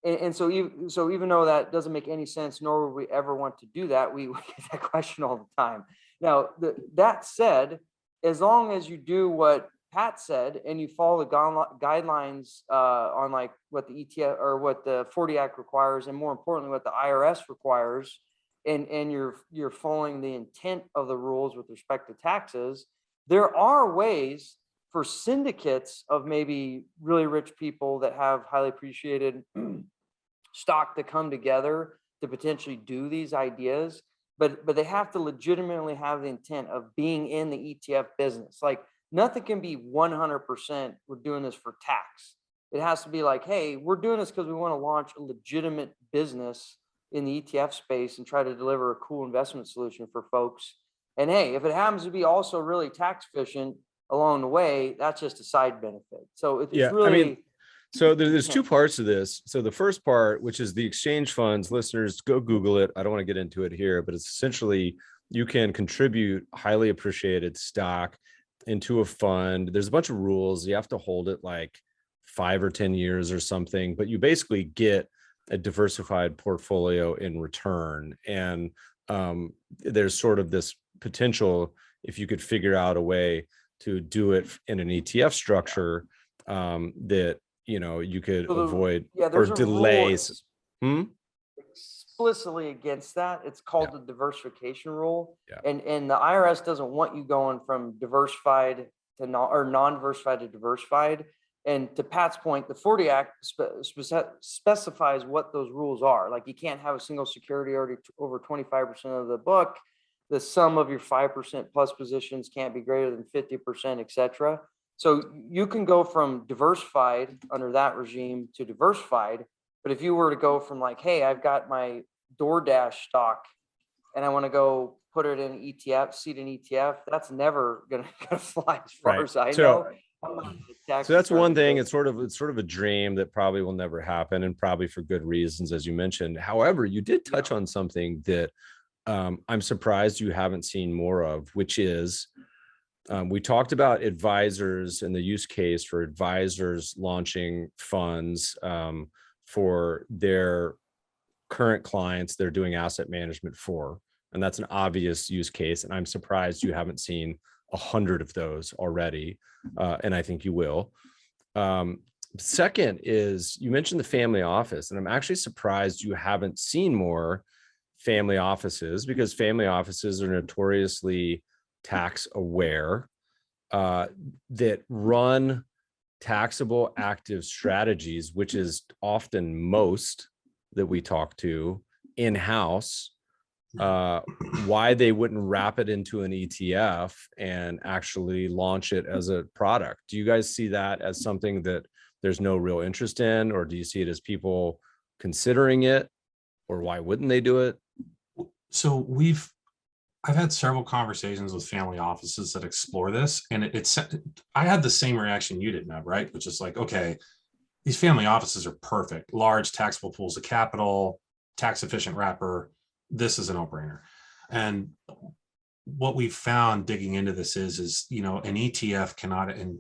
And so even though that doesn't make any sense, nor would we ever want to do that, we get that question all the time. Now, that said, as long as you do what Pat said and you follow the guidelines on like what the ETF or what the 40 Act requires, and more importantly, what the IRS requires, and you're following the intent of the rules with respect to taxes, there are ways for syndicates of maybe really rich people that have highly appreciated stock to come together to potentially do these ideas, but they have to legitimately have the intent of being in the ETF business. Like nothing can be 100% we're doing this for tax. It has to be like, hey, we're doing this because we want to launch a legitimate business in the ETF space and try to deliver a cool investment solution for folks. And hey, if it happens to be also really tax efficient along the way, that's just a side benefit. So it's really, I mean, so there's two parts to this. So the first part, which is the exchange funds, listeners, go Google it. I don't want to get into it here, but it's essentially you can contribute highly appreciated stock into a fund. There's a bunch of rules. You have to hold it like 5 or 10 years or something, but you basically get a diversified portfolio in return. And there's sort of this potential, if you could figure out a way to do it in an ETF structure, that you could avoid or delays. Explicitly against that. It's called the diversification rule. Yeah. And the IRS doesn't want you going from diversified to non-diversified to diversified. And to Pat's point, the 40 Act specifies what those rules are. Like you can't have a single security already over 25% of the book. The sum of your 5% plus positions can't be greater than 50%, et cetera. So you can go from diversified under that regime to diversified. But if you were to go from like, hey, I've got my DoorDash stock and I want to go put it in ETF, seed an ETF, that's never going to fly as far as I know. So that's one thing. It's sort of a dream that probably will never happen, and probably for good reasons, as you mentioned. However, you did touch on something that I'm surprised you haven't seen more of, which is we talked about advisors and the use case for advisors launching funds for their current clients they're doing asset management for. And that's an obvious use case. And I'm surprised you haven't seen 100 of those already. And I think you will. Second is you mentioned the family office, and I'm actually surprised you haven't seen more family offices, because family offices are notoriously tax aware, that run taxable active strategies, which is often most that we talk to in-house. Why they wouldn't wrap it into an ETF and actually launch it as a product. Do you guys see that as something that there's no real interest in, or do you see it as people considering it, or why wouldn't they do it? So I've had several conversations with family offices that explore this, and I had the same reaction you did, Neb, right? Which is like, okay, these family offices are perfect, large taxable pools of capital, tax efficient wrapper. This is a no-brainer. And what we've found digging into this is, an ETF cannot, and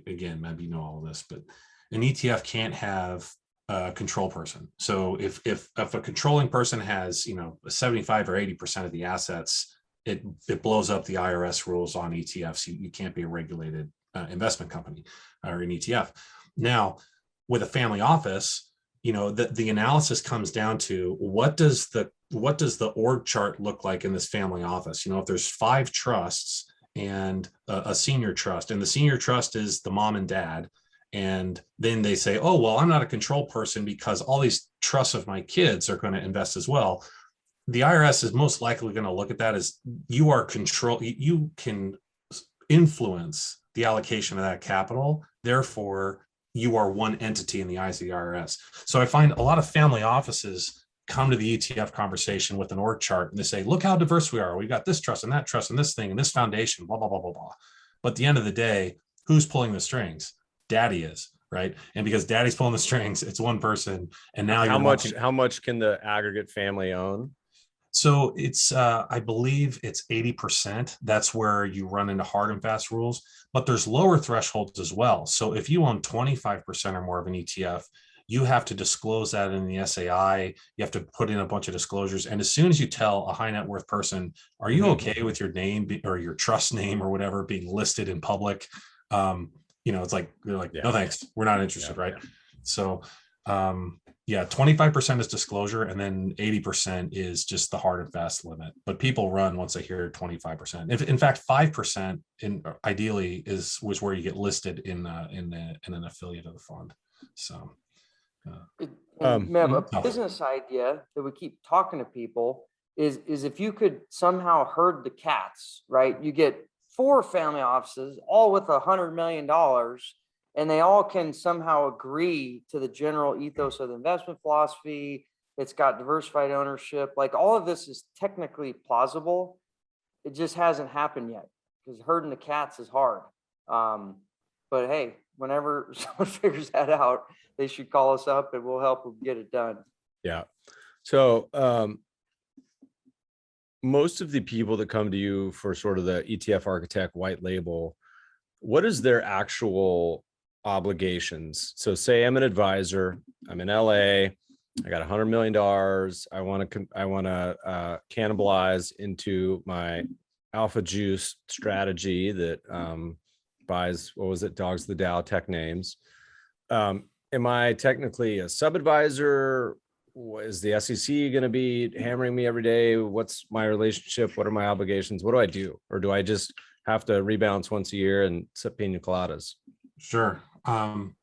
again, maybe you know all of this, but an ETF can't have a control person. So if a controlling person has, 75 or 80% of the assets, it blows up the IRS rules on ETFs. You can't be a regulated investment company or an ETF. Now, with a family office, the analysis comes down to what does the org chart look like in this family office? If there's 5 trusts and a senior trust, and the senior trust is the mom and dad, and then they say, oh, well, I'm not a control person because all these trusts of my kids are going to invest as well. The IRS is most likely going to look at that as you can influence the allocation of that capital. Therefore, you are one entity in the eyes of the IRS. So I find a lot of family offices come to the ETF conversation with an org chart and they say, look how diverse we are. We got this trust and that trust and this thing and this foundation, blah, blah, blah, blah, blah. But at the end of the day, who's pulling the strings? Daddy is, right? And because daddy's pulling the strings, it's one person. And now how much can the aggregate family own? So it's, I believe it's 80%. That's where you run into hard and fast rules, but there's lower thresholds as well. So if you own 25% or more of an ETF, you have to disclose that in the SAI. You have to put in a bunch of disclosures. And as soon as you tell a high net worth person, are you okay with your name or your trust name or whatever being listed in public? It's like, they're like, no, thanks. We're not interested. Right. So, 25% is disclosure, and then 80% is just the hard and fast limit. But people run once they hear 25%. If, in fact, 5% ideally was where you get listed in an affiliate of the fund. So, a business idea that we keep talking to people is if you could somehow herd the cats, right? You get 4 family offices, all with $100 million, and they all can somehow agree to the general ethos of the investment philosophy. It's got diversified ownership. Like, all of this is technically plausible. It just hasn't happened yet because herding the cats is hard. But hey, whenever someone figures that out, they should call us up and we'll help them get it done. Yeah. So most of the people that come to you for sort of the ETF architect white label, what is their actual obligations? So say I'm an advisor, I'm in LA, I got $100 million. I want to cannibalize into my alpha juice strategy that buys, what was it? Dogs the Dow tech names. Am I technically a sub-advisor? Is the SEC going to be hammering me every day? What's my relationship? What are my obligations? What do I do? Or do I just have to rebalance once a year and sip pina coladas? Sure.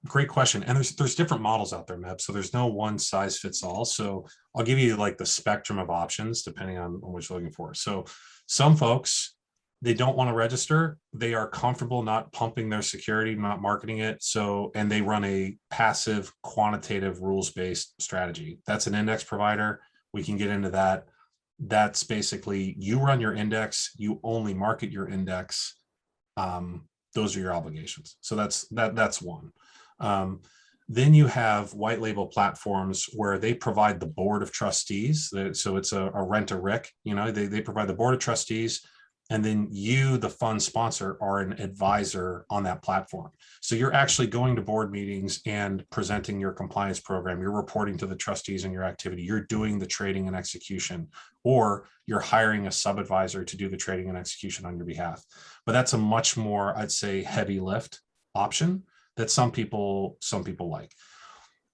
Great question. And there's different models out there, Meb. So there's no one size fits all. So I'll give you like the spectrum of options depending on what you're looking for. So some folks, they don't want to register. They are comfortable not pumping their security, not marketing it. So, and they run a passive, quantitative, rules-based strategy. That's an index provider. We can get into that. That's basically, you run your index, you only market your index. Those are your obligations. So that's one. Then you have white label platforms where they provide the board of trustees. So it's a rent-a-ric, they provide the board of trustees. And then you, the fund sponsor, are an advisor on that platform. So you're actually going to board meetings and presenting your compliance program. You're reporting to the trustees on your activity. You're doing the trading and execution, or you're hiring a sub-advisor to do the trading and execution on your behalf. But that's a much more, I'd say, heavy lift option that some people like.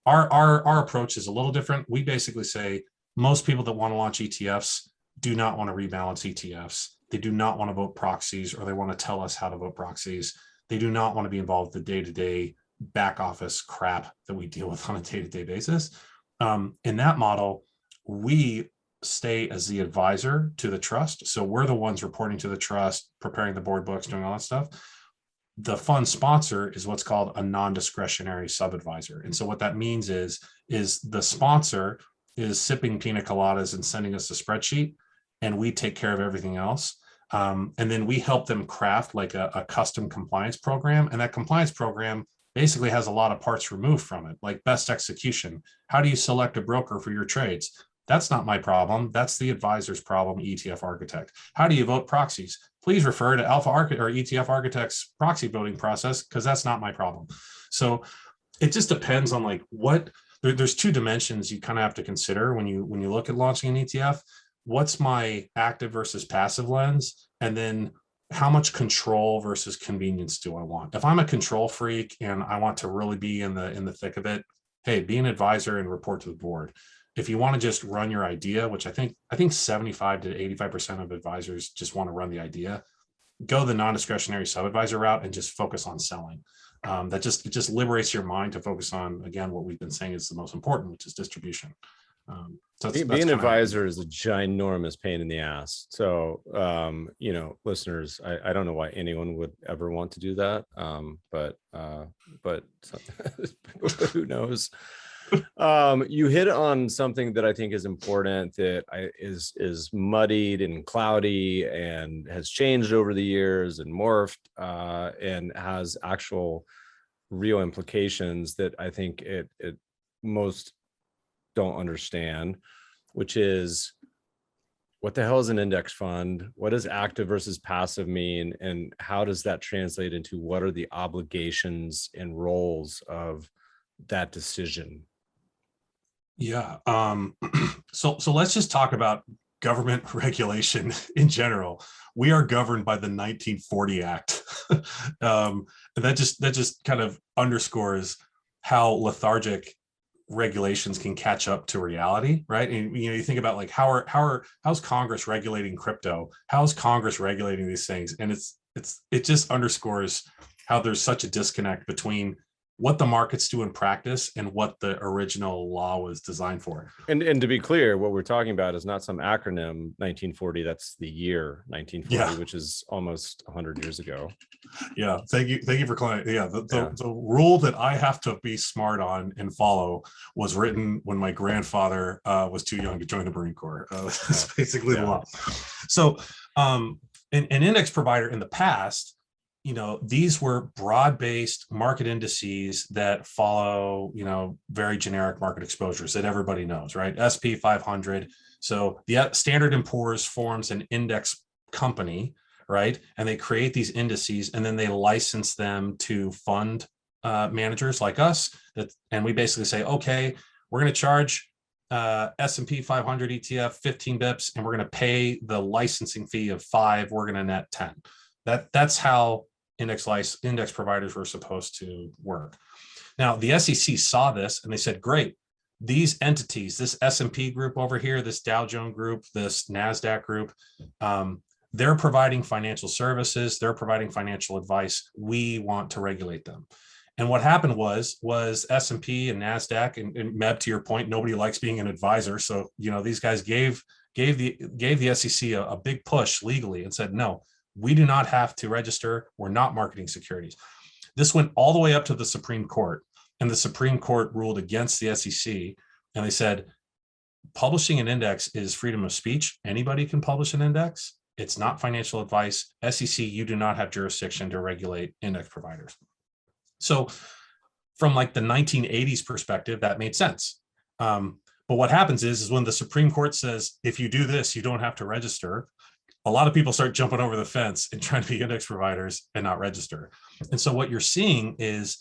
Our approach is a little different. We basically say most people that want to launch ETFs do not want to rebalance ETFs. They do not want to vote proxies, or they want to tell us how to vote proxies. They do not want to be involved with the day-to-day back office crap that we deal with on a day-to-day basis. In that model, we stay as the advisor to the trust. So we're the ones reporting to the trust, preparing the board books, doing all that stuff. The fund sponsor is what's called a non-discretionary sub-advisor. And so what that means is the sponsor is sipping pina coladas and sending us a spreadsheet, and we take care of everything else. And then we help them craft like a custom compliance program. And that compliance program basically has a lot of parts removed from it, like best execution. How do you select a broker for your trades? That's not my problem. That's the advisor's problem, ETF architect. How do you vote proxies? Please refer to Alpha Architect or ETF Architect's proxy voting process, because that's not my problem. So it just depends on like there's 2 dimensions you kind of have to consider when you look at launching an ETF. What's my active versus passive lens? And then how much control versus convenience do I want? If I'm a control freak and I want to really be in the thick of it, hey, be an advisor and report to the board. If you want to just run your idea, which I think 75 to 85% of advisors just want to run the idea, go the non-discretionary sub-advisor route and just focus on selling. It just liberates your mind to focus on, again, what we've been saying is the most important, which is distribution. So being an advisor is a ginormous pain in the ass. So, listeners, I don't know why anyone would ever want to do that. But who knows? You hit on something that I think is important, that is muddied and cloudy and has changed over the years and morphed, and has actual real implications that I think it most don't understand, which is, what the hell is an index fund? What does active versus passive mean? And how does that translate into what are the obligations and roles of that decision? Yeah. So let's just talk about government regulation in general. We are governed by the 1940 Act. And that just kind of underscores how lethargic regulations can catch up to reality, right? And you think about like how's Congress regulating crypto? How's Congress regulating these things? And it just underscores how there's such a disconnect between what the markets do in practice and what the original law was designed for. And to be clear, what we're talking about is not some acronym 1940. That's the year 1940, which is almost 100 years ago. Yeah, thank you for clarifying. Yeah, the rule that I have to be smart on and follow was written when my grandfather was too young to join the Marine Corps. That's basically the law. So, an index provider in the past, these were broad-based market indices that follow, very generic market exposures that everybody knows, right? SP 500. So the Standard & Poor's forms an index company, right? And they create these indices and then they license them to fund managers like us. And we basically say, okay, we're going to charge S&P 500 ETF 15 bips, and we're going to pay the licensing fee of 5. We're going to net 10. That's how index providers were supposed to work. Now, the SEC saw this and they said, great, these entities, this S&P group over here, this Dow Jones group, this NASDAQ group, they're providing financial services, they're providing financial advice. We want to regulate them. And what happened was S&P and NASDAQ and MEB, to your point, nobody likes being an advisor. So, these guys gave the SEC a big push legally and said, no, we do not have to register. We're not marketing securities. This went all the way up to the Supreme Court, and the Supreme Court ruled against the SEC. And they said, publishing an index is freedom of speech. Anybody can publish an index. It's not financial advice. SEC, you do not have jurisdiction to regulate index providers. So from like the 1980s perspective, that made sense. But what happens is when the Supreme Court says, if you do this, you don't have to register, a lot of people start jumping over the fence and trying to be index providers and not register. And so what you're seeing is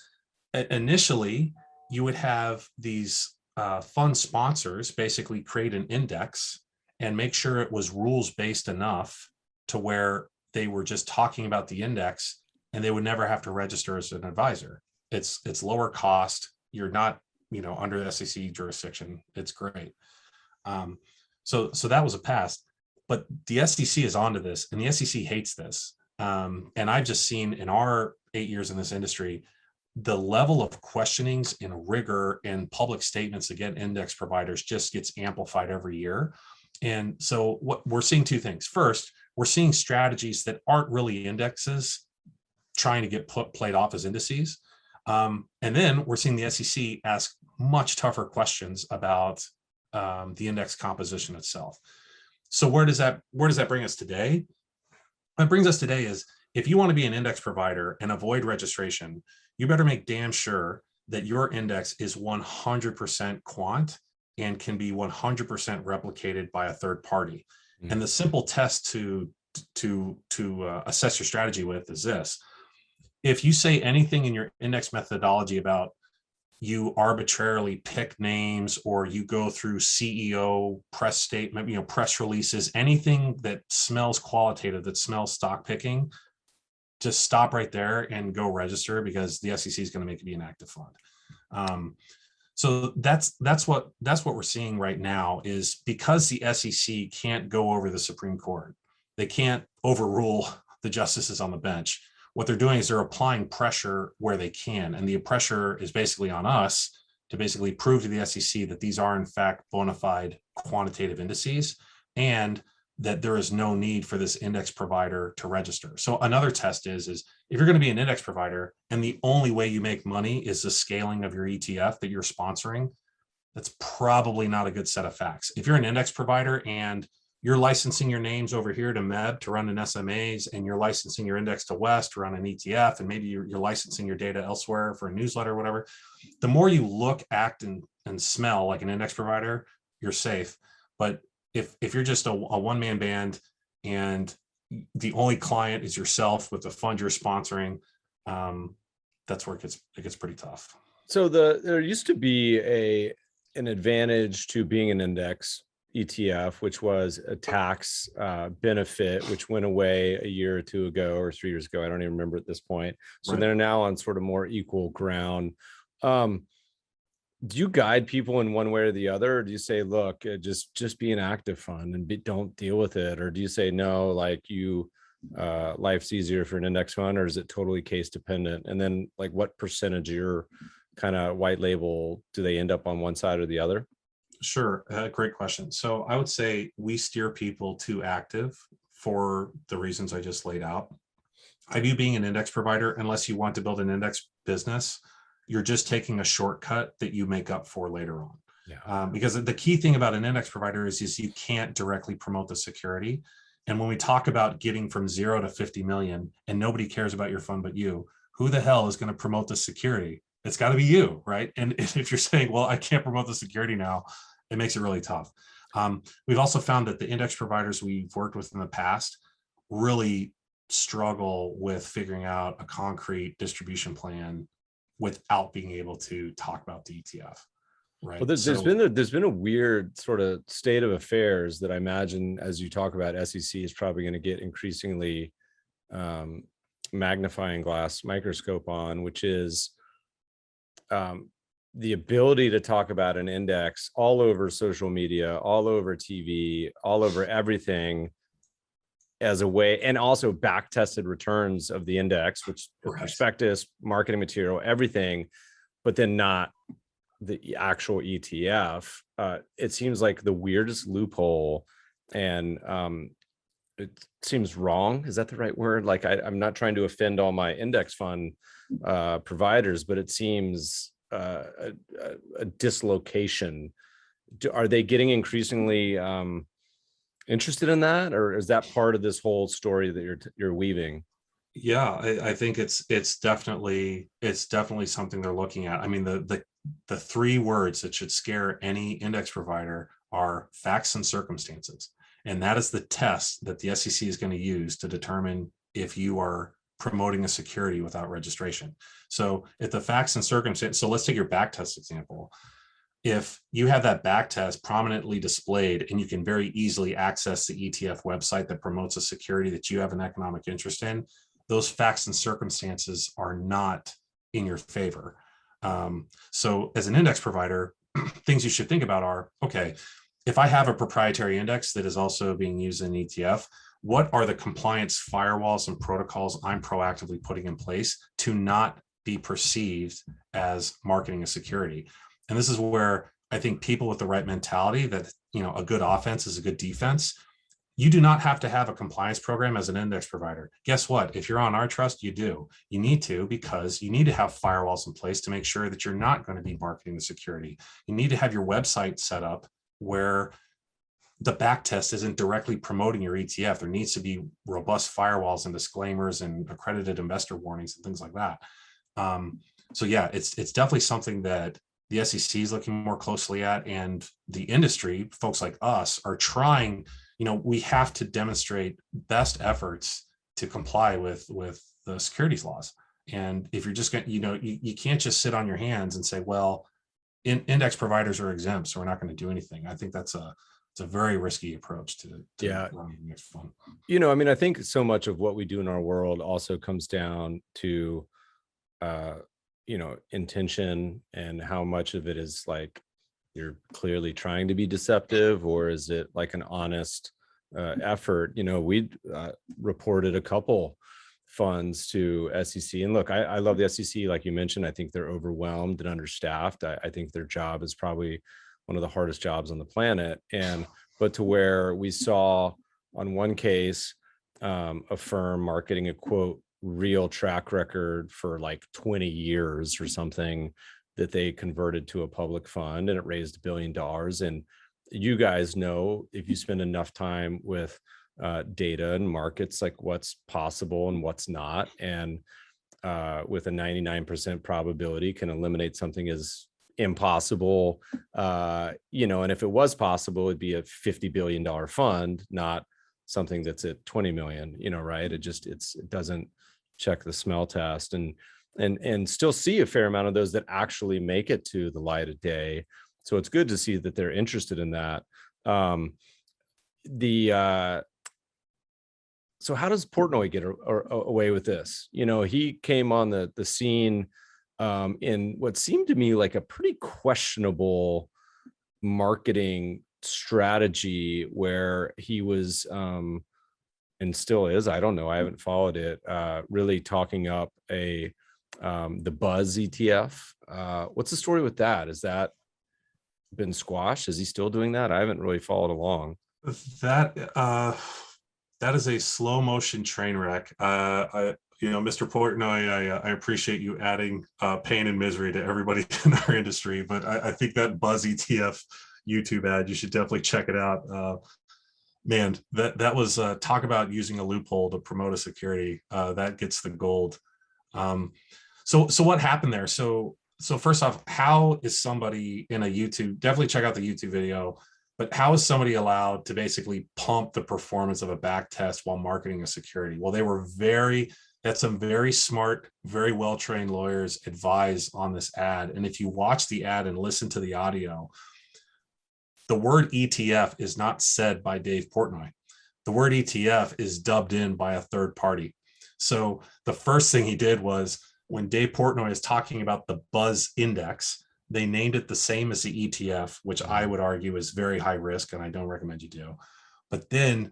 initially you would have these fund sponsors basically create an index and make sure it was rules-based enough to where they were just talking about the index and they would never have to register as an advisor. It's lower cost. You're not, under the SEC jurisdiction. It's great. So that was a past. But the SEC is onto this, and the SEC hates this. And I've just seen in our 8 years in this industry, the level of questionings and rigor and public statements against index providers just gets amplified every year. And so what we're seeing two things. First, we're seeing strategies that aren't really indexes trying to get played off as indices. And then we're seeing the SEC ask much tougher questions about the index composition itself. So where does that bring us today? What brings us today is if you want to be an index provider and avoid registration, you better make damn sure that your index is 100% quant and can be 100% replicated by a third party. And the simple test to assess your strategy with is this. If you say anything in your index methodology about you arbitrarily pick names or you go through CEO press statement, press releases, anything that smells qualitative, that smells stock picking, just stop right there and go register, because the SEC is going to make it be an active fund. So that's what we're seeing right now, is because the SEC can't go over the Supreme Court, they can't overrule the justices on the bench. What they're doing is they're applying pressure where they can. And the pressure is basically on us to basically prove to the SEC that these are in fact bona fide quantitative indices and that there is no need for this index provider to register. So another test is if you're going to be an index provider and the only way you make money is the scaling of your ETF that you're sponsoring, that's probably not a good set of facts. If you're an index provider and you're licensing your names over here to MEB to run an SMAs, and you're licensing your index to West to run an ETF, and maybe you're licensing your data elsewhere for a newsletter or whatever, the more you look, act, and smell like an index provider, you're safe. But if you're just a one-man band and the only client is yourself with the fund you're sponsoring, that's where it gets pretty tough. So there used to be an advantage to being an index ETF, which was a tax benefit, which went away a year or two ago or 3 years ago. I don't even remember at this point. So Right. they're now on sort of more equal ground. Do you guide people in one way or the other? Or do you say, look, just be an active fund and don't deal with it? Or do you say, no, like life's easier for an index fund, or is it totally case dependent? And then like what percentage of your kind of white label do they end up on one side or the other? Sure. Great question. So I would say we steer people to active for the reasons I just laid out. I view being an index provider, unless you want to build an index business, you're just taking a shortcut that you make up for later on. Yeah. Because the key thing about an index provider is you can't directly promote the security. And when we talk about getting from 0 to 50 million and nobody cares about your fund but you, who the hell is going to promote the security? It's got to be you, right? And if you're saying, well, I can't promote the security now, it makes it really tough. We've also found that the index providers we've worked with in the past really struggle with figuring out a concrete distribution plan without being able to talk about the ETF. Right. Well, there's been a weird sort of state of affairs that I imagine, as you talk about, SEC is probably going to get increasingly magnifying glass microscope on, which is the ability to talk about an index all over social media, all over TV, all over everything as a way, and also back tested returns of the index, which prospectus, marketing material, everything, but then not the actual ETF. It seems like the weirdest loophole, and it seems wrong. Is that the right word? Like I'm not trying to offend all my index fund providers, but it seems a dislocation. Are they getting increasingly interested in that, or is that part of this whole story that you're weaving? Yeah, I think it's definitely something they're looking at. I mean, the three words that should scare any index provider are facts and circumstances. And that is the test that the SEC is going to use to determine if you are promoting a security without registration. So if the facts and circumstances, so let's take your back test example. If you have that back test prominently displayed and you can very easily access the ETF website that promotes a security that you have an economic interest in, those facts and circumstances are not in your favor. So as an index provider, things you should think about are, okay, if I have a proprietary index that is also being used in ETF, what are the compliance firewalls and protocols I'm proactively putting in place to not be perceived as marketing a security? And this is where I think people with the right mentality that, a good offense is a good defense. You do not have to have a compliance program as an index provider. Guess what? If you're on our trust, you do. You need to, because you need to have firewalls in place to make sure that you're not going to be marketing the security. You need to have your website set up where the back test isn't directly promoting your ETF. There needs to be robust firewalls and disclaimers and accredited investor warnings and things like that. So yeah, it's definitely something that the SEC is looking more closely at, and the industry, folks like us, are trying. We have to demonstrate best efforts to comply with the securities laws. And if you're just going, you can't just sit on your hands and say, well, index providers are exempt, so we're not going to do anything. I think it's a very risky approach to running index fund. I think so much of what we do in our world also comes down to intention, and how much of it is like you're clearly trying to be deceptive, or is it like an honest effort? We reported a couple funds to SEC, and look, I love the SEC. Like you mentioned, I think they're overwhelmed and understaffed. I think their job is probably one of the hardest jobs on the planet. But to where we saw on one case, a firm marketing a quote real track record for like 20 years or something, that they converted to a public fund, and it raised $1 billion. And you guys know, if you spend enough time with data and markets, like what's possible and what's not, and with a 99% probability can eliminate something as impossible, and if it was possible, it'd be a $50 billion fund, not something that's at 20 million, right? It doesn't check the smell test, and still see a fair amount of those that actually make it to the light of day. So it's good to see that they're interested in that. So how does Portnoy get away with this? You know, he came on the scene in what seemed to me like a pretty questionable marketing strategy, where he was and still is, I don't know, I haven't followed it, really talking up the Buzz ETF. What's the story with that? Has that been squashed? Is he still doing that? I haven't really followed along. That is a slow motion train wreck. Mr. Portnoy, I appreciate you adding pain and misery to everybody in our industry, but I think that Buzz ETF YouTube ad, you should definitely check it out. Man, that was talk about using a loophole to promote a security. That gets the gold. So what happened there? So first off, how is somebody in a YouTube, definitely check out the YouTube video, but how is somebody allowed to basically pump the performance of a back test while marketing a security? Well, that's some very smart, very well-trained lawyers advise on this ad. And if you watch the ad and listen to the audio, the word ETF is not said by Dave Portnoy. The word ETF is dubbed in by a third party. So the first thing he did was, when Dave Portnoy is talking about the Buzz Index, they named it the same as the ETF, which I would argue is very high risk, and I don't recommend you do. But then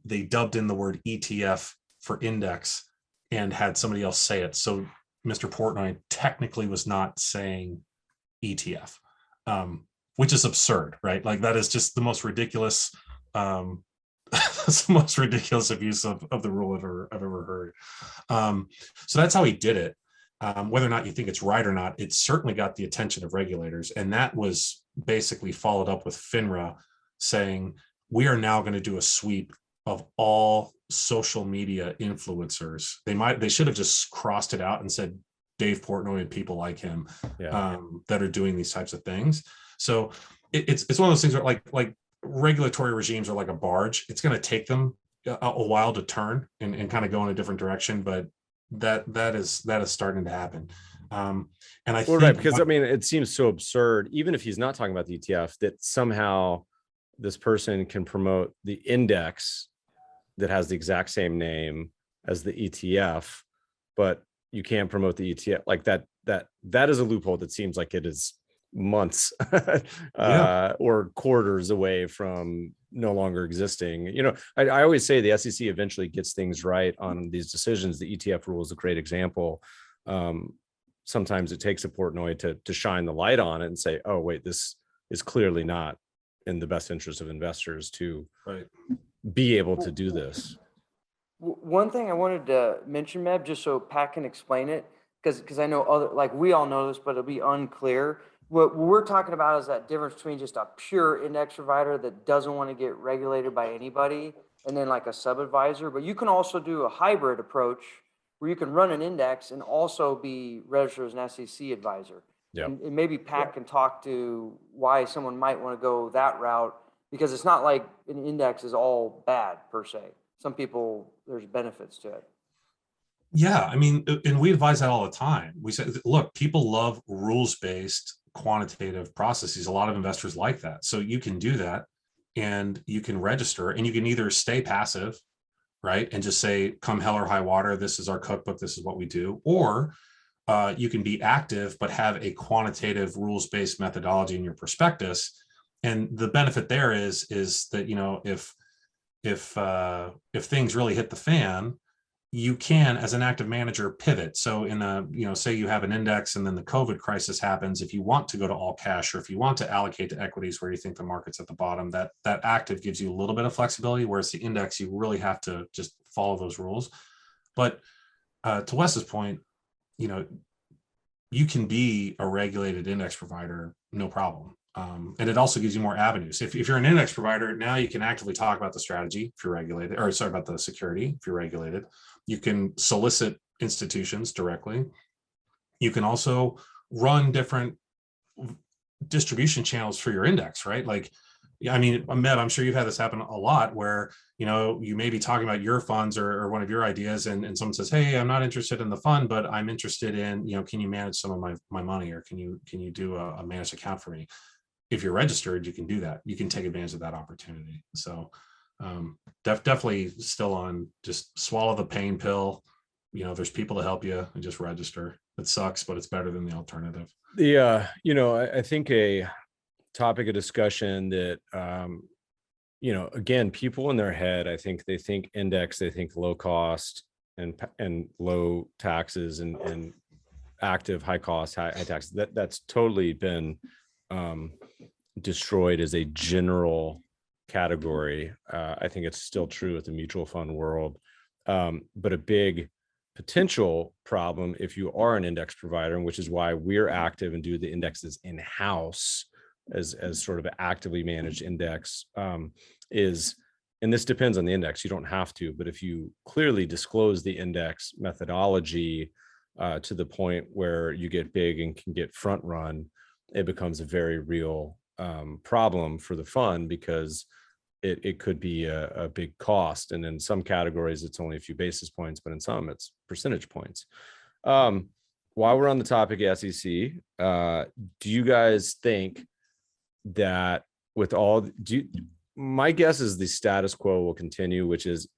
they dubbed in the word ETF for index and had somebody else say it. So Mr. Portnoy technically was not saying ETF, which is absurd, right? Like, that is just the most ridiculous, that's the most ridiculous abuse of the rule I've ever heard. So that's how he did it. Whether or not you think it's right or not, it certainly got the attention of regulators. And that was basically followed up with FINRA saying, we are now going to do a sweep of all social media influencers. They should have just crossed it out and said Dave Portnoy and people like him, that are doing these types of things. So it's one of those things where like regulatory regimes are like a barge. It's going to take them a while to turn and kind of go in a different direction, but that is starting to happen. And I think, right, because I mean, it seems so absurd, even if he's not talking about the ETF, that somehow this person can promote the index that has the exact same name as the ETF, but you can't promote the ETF like that. That is a loophole that seems like it is months or quarters away from no longer existing. You know, I always say the SEC eventually gets things right on these decisions. The ETF rule is a great example. Sometimes it takes a Portnoy to shine the light on it and say, oh wait, this is clearly not in the best interest of investors to be able to do this. One thing I wanted to mention, Meb, just so Pat can explain it, because I know we all know this, but it'll be unclear. What we're talking about is that difference between just a pure index provider that doesn't want to get regulated by anybody, and then like a sub-advisor. But you can also do a hybrid approach where you can run an index and also be registered as an SEC advisor. Yeah. And maybe Pat can talk to why someone might want to go that route, because it's not like an index is all bad per se. Some people, there's benefits to it. Yeah, I mean, and we advise that all the time. We say, look, people love rules-based quantitative processes. A lot of investors like that. So you can do that and you can register, and you can either stay passive, right, and just say, come hell or high water, this is our cookbook, this is what we do. Or you can be active, but have a quantitative rules-based methodology in your prospectus. And the benefit there is that, you know, if things really hit the fan, you can, as an active manager, pivot. So in a, you know, say you have an index and then the COVID crisis happens, if you want to go to all cash, or if you want to allocate to equities where you think the market's at the bottom, that active gives you a little bit of flexibility, whereas the index, you really have to just follow those rules. But to Wes's point, you know, you can be a regulated index provider, no problem. And it also gives you more avenues. If you're an index provider, now you can actively talk about the strategy if you're regulated, or sorry, about the security if you're regulated. You can solicit institutions directly. You can also run different distribution channels for your index, right? Like, I mean, Meb, I'm sure you've had this happen a lot where, you know, you may be talking about your funds or one of your ideas, and someone says, hey, I'm not interested in the fund, but I'm interested in, you know, can you manage some of my money, or can you do a managed account for me? if you're registered, you can do that. You can take advantage of that opportunity. So definitely still on just swallow the pain pill. There's people to help you and just register. It sucks, but it's better than the alternative. I think a topic of discussion that, again, people in their head, I think they think index, they think low cost and low taxes and active high cost, high tax. That's totally been destroyed as a general category. I think it's still true with the mutual fund world, but a big potential problem if you are an index provider, which is why we're active and do the indexes in-house as sort of an actively managed index, is, and this depends on the index, you don't have to, but if you clearly disclose the index methodology to the point where you get big and can get front run, it becomes a very real problem for the fund, because it could be a big cost. And in some categories, it's only a few basis points, but in some it's percentage points. While we're on the topic of SEC, do you guys think that with all, my guess is the status quo will continue, which is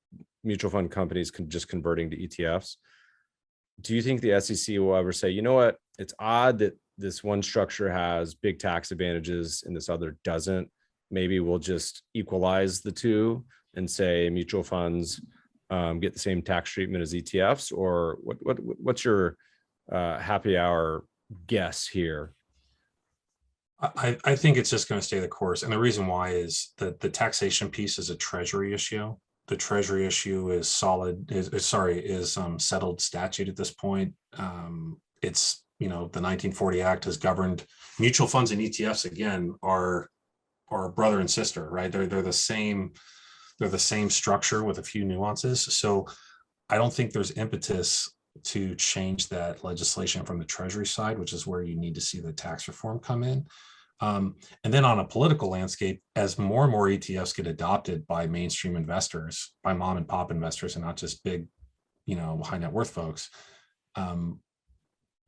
mutual fund companies just converting to ETFs. Do you think the SEC will ever say, you know what, it's odd that this one structure has big tax advantages and this other doesn't? Maybe we'll just equalize the two and say mutual funds get the same tax treatment as ETFs? Or what's your happy hour guess here? I think it's just going to stay the course. And the reason why is that the taxation piece is a treasury issue. The treasury issue is settled statute at this point. It's, the 1940 Act has governed mutual funds, and ETFs again are brother and sister, right? They're the same structure with a few nuances. So I don't think there's impetus to change that legislation from the treasury side, which is where you need to see the tax reform come in. And then on a political landscape, as more and more ETFs get adopted by mainstream investors, by mom and pop investors, and not just big, high net worth folks,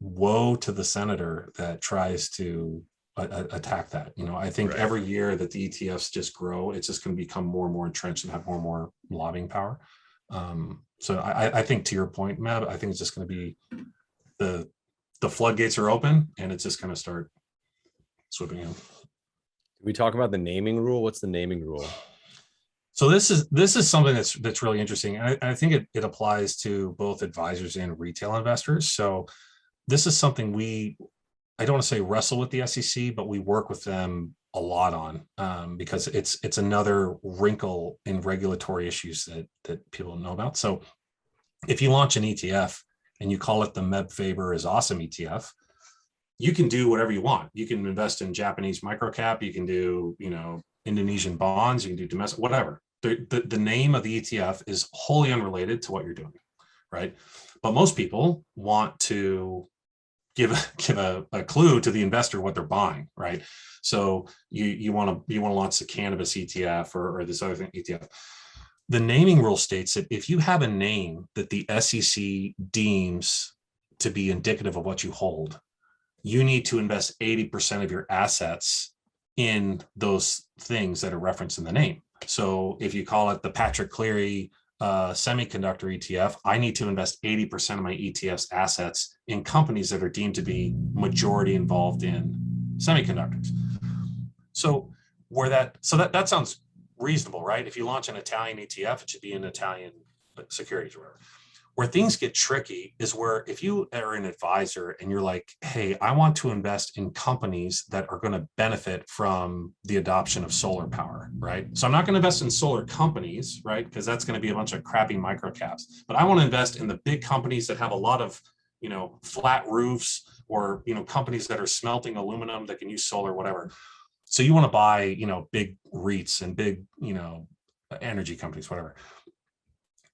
woe to the senator that tries to attack that. I think Right. Every year that the ETFs just grow, it's just going to become more and more entrenched and have more and more lobbying power. So I think, to your point, Mab, I think it's just going to be the floodgates are open, and it's just going to start swooping in. We talk about the naming rule. What's the naming rule? So this is something that's really interesting. I think it applies to both advisors and retail investors. So this is something I don't want to say wrestle with the SEC, but we work with them a lot on, because it's another wrinkle in regulatory issues that people don't know about. So if you launch an ETF and you call it the Meb Faber is Awesome ETF, you can do whatever you want. You can invest in Japanese microcap, you can do, Indonesian bonds, you can do domestic, whatever. The name of the ETF is wholly unrelated to what you're doing, right? But most people want to give a clue to the investor what they're buying, right? So you want to launch the cannabis ETF or this other thing ETF. The naming rule states that if you have a name that the SEC deems to be indicative of what you hold, you need to invest 80% of your assets in those things that are referenced in the name. So if you call it the Patrick Cleary semiconductor ETF, I need to invest 80% of my ETF's assets in companies that are deemed to be majority involved in semiconductors. So that sounds reasonable, right? If you launch an Italian ETF, it should be in Italian securities or whatever. Where things get tricky is where if you are an advisor and you're like, hey, I want to invest in companies that are going to benefit from the adoption of solar power, right? So I'm not going to invest in solar companies, right? Because that's going to be a bunch of crappy microcaps. But I want to invest in the big companies that have a lot of, flat roofs, or, companies that are smelting aluminum that can use solar, whatever. So you want to buy, big REITs and big, energy companies, whatever.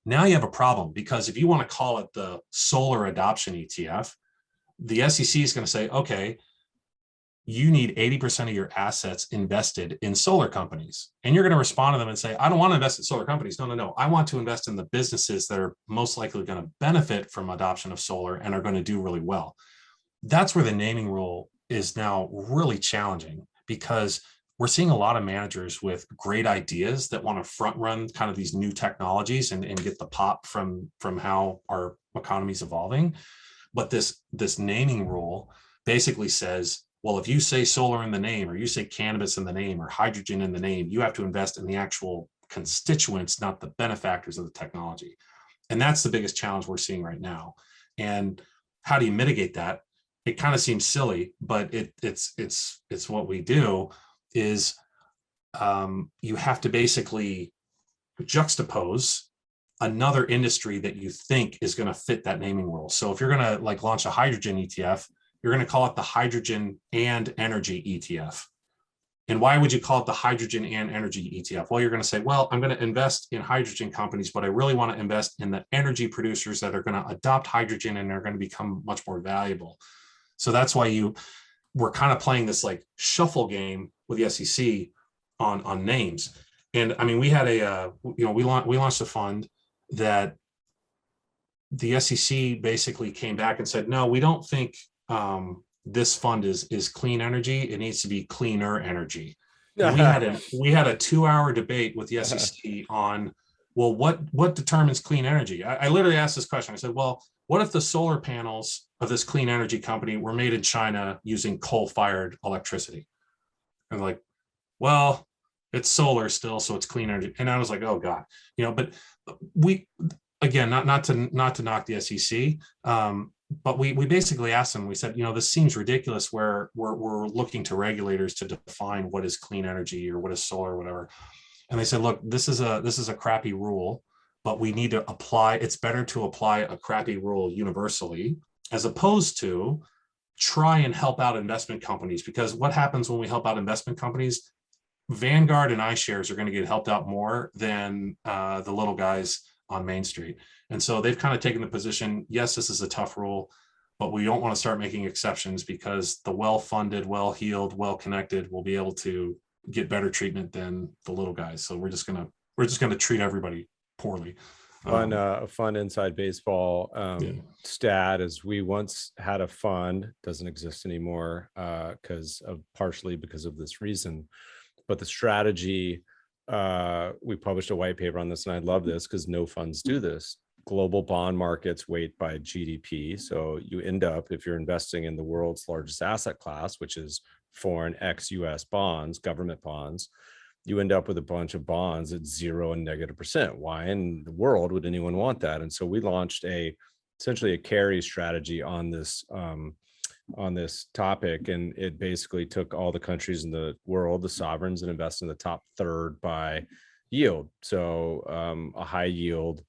Now you have a problem, because if you want to call it the solar adoption ETF, the SEC is going to say, okay, you need 80% of your assets invested in solar companies. And you're going to respond to them and say, I don't want to invest in solar companies. No. I want to invest in the businesses that are most likely going to benefit from adoption of solar and are going to do really well. That's where the naming rule is now really challenging, because we're seeing a lot of managers with great ideas that want to front run kind of these new technologies and get the pop from how our economy is evolving. But this naming rule basically says, well, if you say solar in the name, or you say cannabis in the name, or hydrogen in the name, you have to invest in the actual constituents, not the benefactors of the technology. And that's the biggest challenge we're seeing right now. And how do you mitigate that? It kind of seems silly, but it's what we do is you have to basically juxtapose another industry that you think is going to fit that naming rule. So if you're going to like launch a hydrogen ETF, you're going to call it the hydrogen and energy ETF. And why would you call it the hydrogen and energy ETF? Well, you're going to say, well, I'm going to invest in hydrogen companies, but I really want to invest in the energy producers that are going to adopt hydrogen and are going to become much more valuable. So that's why we're kind of playing this like shuffle game with the SEC on names. And I mean, we had we launched a fund that the SEC basically came back and said, no, we don't think this fund is clean energy. It needs to be cleaner energy. And we had a 2-hour debate with the SEC on, well, what determines clean energy? I literally asked this question. I said, well, what if the solar panels of this clean energy company were made in China using coal-fired electricity? And like, well, it's solar still, so it's clean energy. And I was like, oh God, but we, again, not to knock the SEC, but we basically asked them, we said, this seems ridiculous where we're looking to regulators to define what is clean energy or what is solar or whatever. And they said, look, this is a crappy rule, but we need to apply, it's better to apply a crappy rule universally as opposed to try and help out investment companies. Because what happens when we help out investment companies, Vanguard and iShares are going to get helped out more than the little guys on Main Street. And so they've kind of taken the position, yes, this is a tough rule, but we don't want to start making exceptions because the well-funded, well-heeled, well-connected will be able to get better treatment than the little guys. So we're just gonna treat everybody poorly. Fun inside baseball stat is we once had a fund, doesn't exist anymore partially because of this reason, but the strategy, we published a white paper on this, and I love this because no funds do this. Global bond markets weight by GDP. So you end up, if you're investing in the world's largest asset class, which is foreign ex-US bonds, government bonds, you end up with a bunch of bonds at 0% and -%. Why in the world would anyone want that? And so we launched essentially a carry strategy on this topic, and it basically took all the countries in the world, the sovereigns, and invested in the top third by yield. So a high yield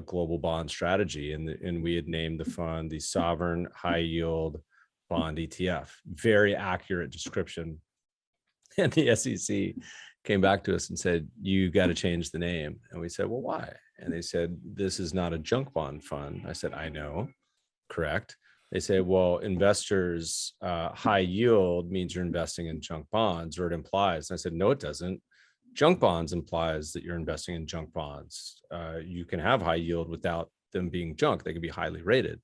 global bond strategy, and we had named the fund the Sovereign High Yield Bond ETF. Very accurate description. And the SEC came back to us and said, you got to change the name. And we said, well, why? And they said, this is not a junk bond fund. I said, I know, correct. They say, well, investors, high yield means you're investing in junk bonds, or it implies. And I said, no, it doesn't. Junk bonds implies that you're investing in junk bonds. You can have high yield without them being junk. They can be highly rated.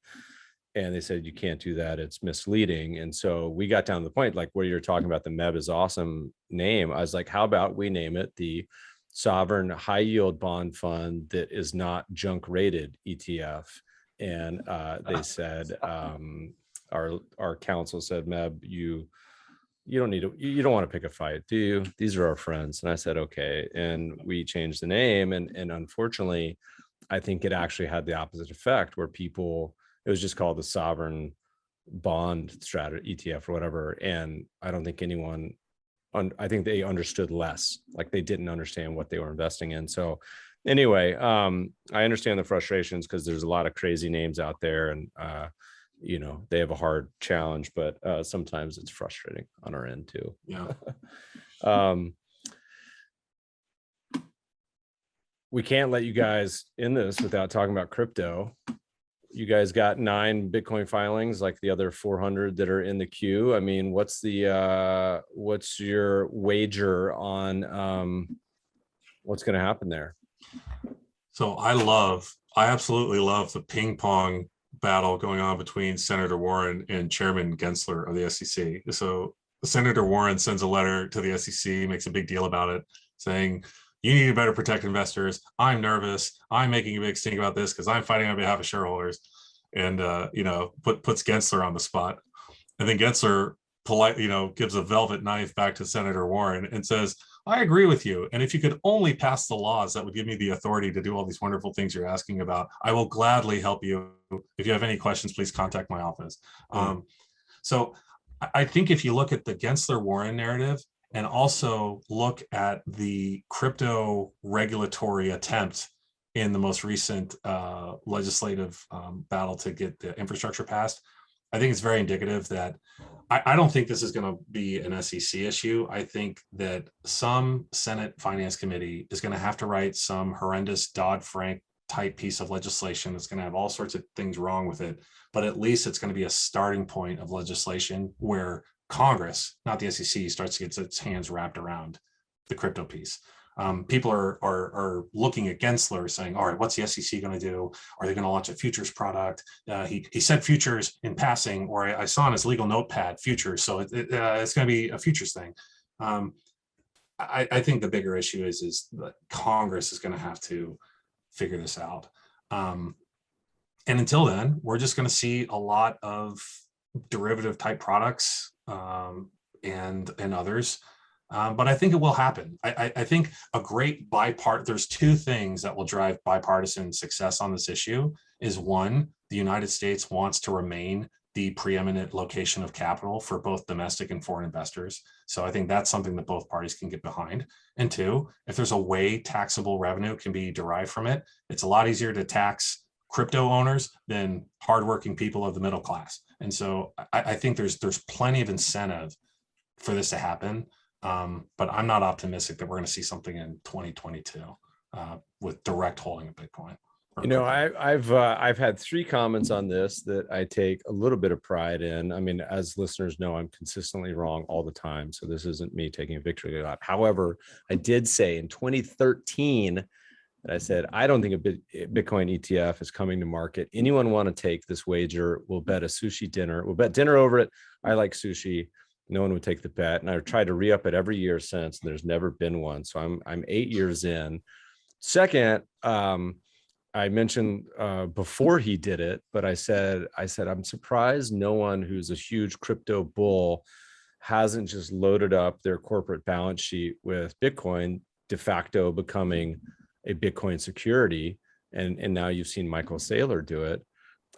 And they said, you can't do that. It's misleading. And so we got down to the point, like where you're talking about the MEB is awesome name. I was like, how about we name it the Sovereign High Yield Bond Fund that is not junk rated ETF. And they said, our counsel said, MEB, you don't want to pick a fight, do you? These are our friends. And I said, okay. And we changed the name. And unfortunately, I think it actually had the opposite effect where it was just called the Sovereign Bond Strategy ETF or whatever. And I don't think I think they understood less, like they didn't understand what they were investing in. So anyway, I understand the frustrations because there's a lot of crazy names out there, and they have a hard challenge, but sometimes it's frustrating on our end too. Yeah. We can't let you guys in this without talking about crypto. You guys got 9 Bitcoin filings, like the other 400 that are in the queue. I mean, what's your wager on what's going to happen there? So I absolutely love the ping pong battle going on between Senator Warren and Chairman Gensler of the SEC. So Senator Warren sends a letter to the SEC, makes a big deal about it, saying, you need to better protect investors. I'm nervous. I'm making a big stink about this because I'm fighting on behalf of shareholders. And, puts Gensler on the spot. And then Gensler gives a velvet knife back to Senator Warren and says, I agree with you. And if you could only pass the laws that would give me the authority to do all these wonderful things you're asking about, I will gladly help you. If you have any questions, please contact my office. So I think if you look at the Gensler-Warren narrative and also look at the crypto regulatory attempt in the most recent legislative battle to get the infrastructure passed, I think it's very indicative that I don't think this is going to be an SEC issue. I think that some Senate Finance Committee is going to have to write some horrendous Dodd-Frank type piece of legislation that's going to have all sorts of things wrong with it. But at least it's going to be a starting point of legislation where Congress, not the SEC, starts to get its hands wrapped around the crypto piece. People are looking at Gensler saying, all right, what's the SEC going to do? Are they going to launch a futures product? He said futures in passing, or I saw on his legal notepad futures. So it's going to be a futures thing. I think the bigger issue is that Congress is going to have to figure this out. And until then, we're just going to see a lot of derivative type products and others. But I think it will happen. I think a great there's two things that will drive bipartisan success on this issue is one, the United States wants to remain the preeminent location of capital for both domestic and foreign investors. So I think that's something that both parties can get behind. And two, if there's a way taxable revenue can be derived from it, it's a lot easier to tax crypto owners than hardworking people of the middle class. And so I think there's plenty of incentive for this to happen. But I'm not optimistic that we're going to see something in 2022 with direct holding of Bitcoin. I've had 3 comments on this that I take a little bit of pride in. I mean, as listeners know, I'm consistently wrong all the time, so this isn't me taking a victory lap. However, I did say in 2013 that I said I don't think a Bitcoin ETF is coming to market. Anyone want to take this wager? We'll bet a sushi dinner. We'll bet dinner over it. I like sushi. No one would take the bet, and I've tried to re-up it every year since, and there's never been one. So I'm 8 years in. Second, I mentioned before he did it, but I said I'm surprised no one who's a huge crypto bull hasn't just loaded up their corporate balance sheet with Bitcoin, de facto becoming a Bitcoin security, and now you've seen Michael Saylor do it.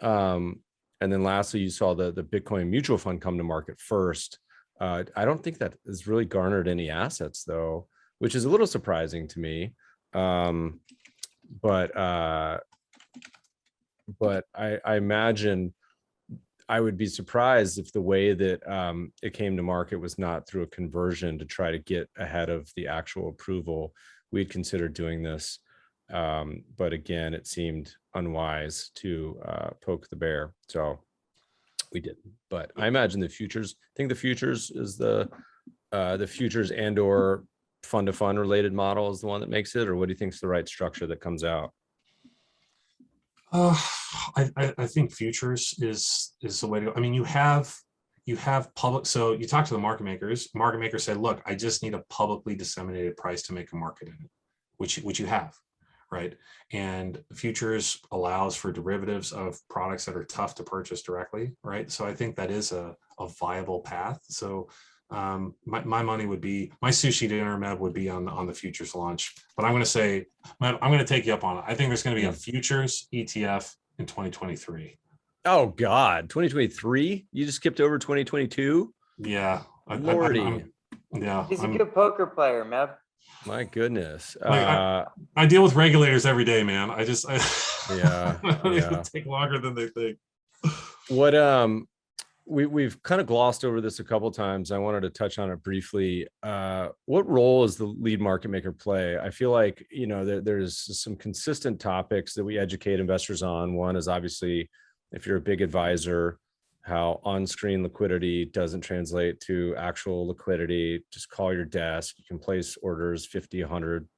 And then lastly, you saw the Bitcoin mutual fund come to market first. I don't think that has really garnered any assets though, which is a little surprising to me. But I imagine I would be surprised if the way that it came to market was not through a conversion to try to get ahead of the actual approval. We'd consider doing this. But again, it seemed unwise to poke the bear. So we didn't. But I imagine the futures, I think the futures is the futures and or fund to fund related model is the one that makes it, or what do you think is the right structure that comes out? I think futures is the way to go. I mean, you have public, so you talk to the market makers say, look, I just need a publicly disseminated price to make a market in it, which you have, right? And futures allows for derivatives of products that are tough to purchase directly, right? So I think that is a viable path. So my money would be, my sushi dinner, Meb, would be on the futures launch. But I'm going to say, Meb, I'm going to take you up on it. I think there's going to be a futures ETF in 2023. Oh God, 2023? You just skipped over 2022? Yeah. Lordy. Yeah. He's a good poker player, Meb. My goodness. I deal with regulators every day, man. Yeah. It'll take longer than they think. What we've kind of glossed over this a couple of times. I wanted to touch on it briefly. What role does the lead market maker play? I feel like, there's some consistent topics that we educate investors on. One is obviously, if you're a big advisor, how on-screen liquidity doesn't translate to actual liquidity. Just call your desk. You can place orders 50, 100,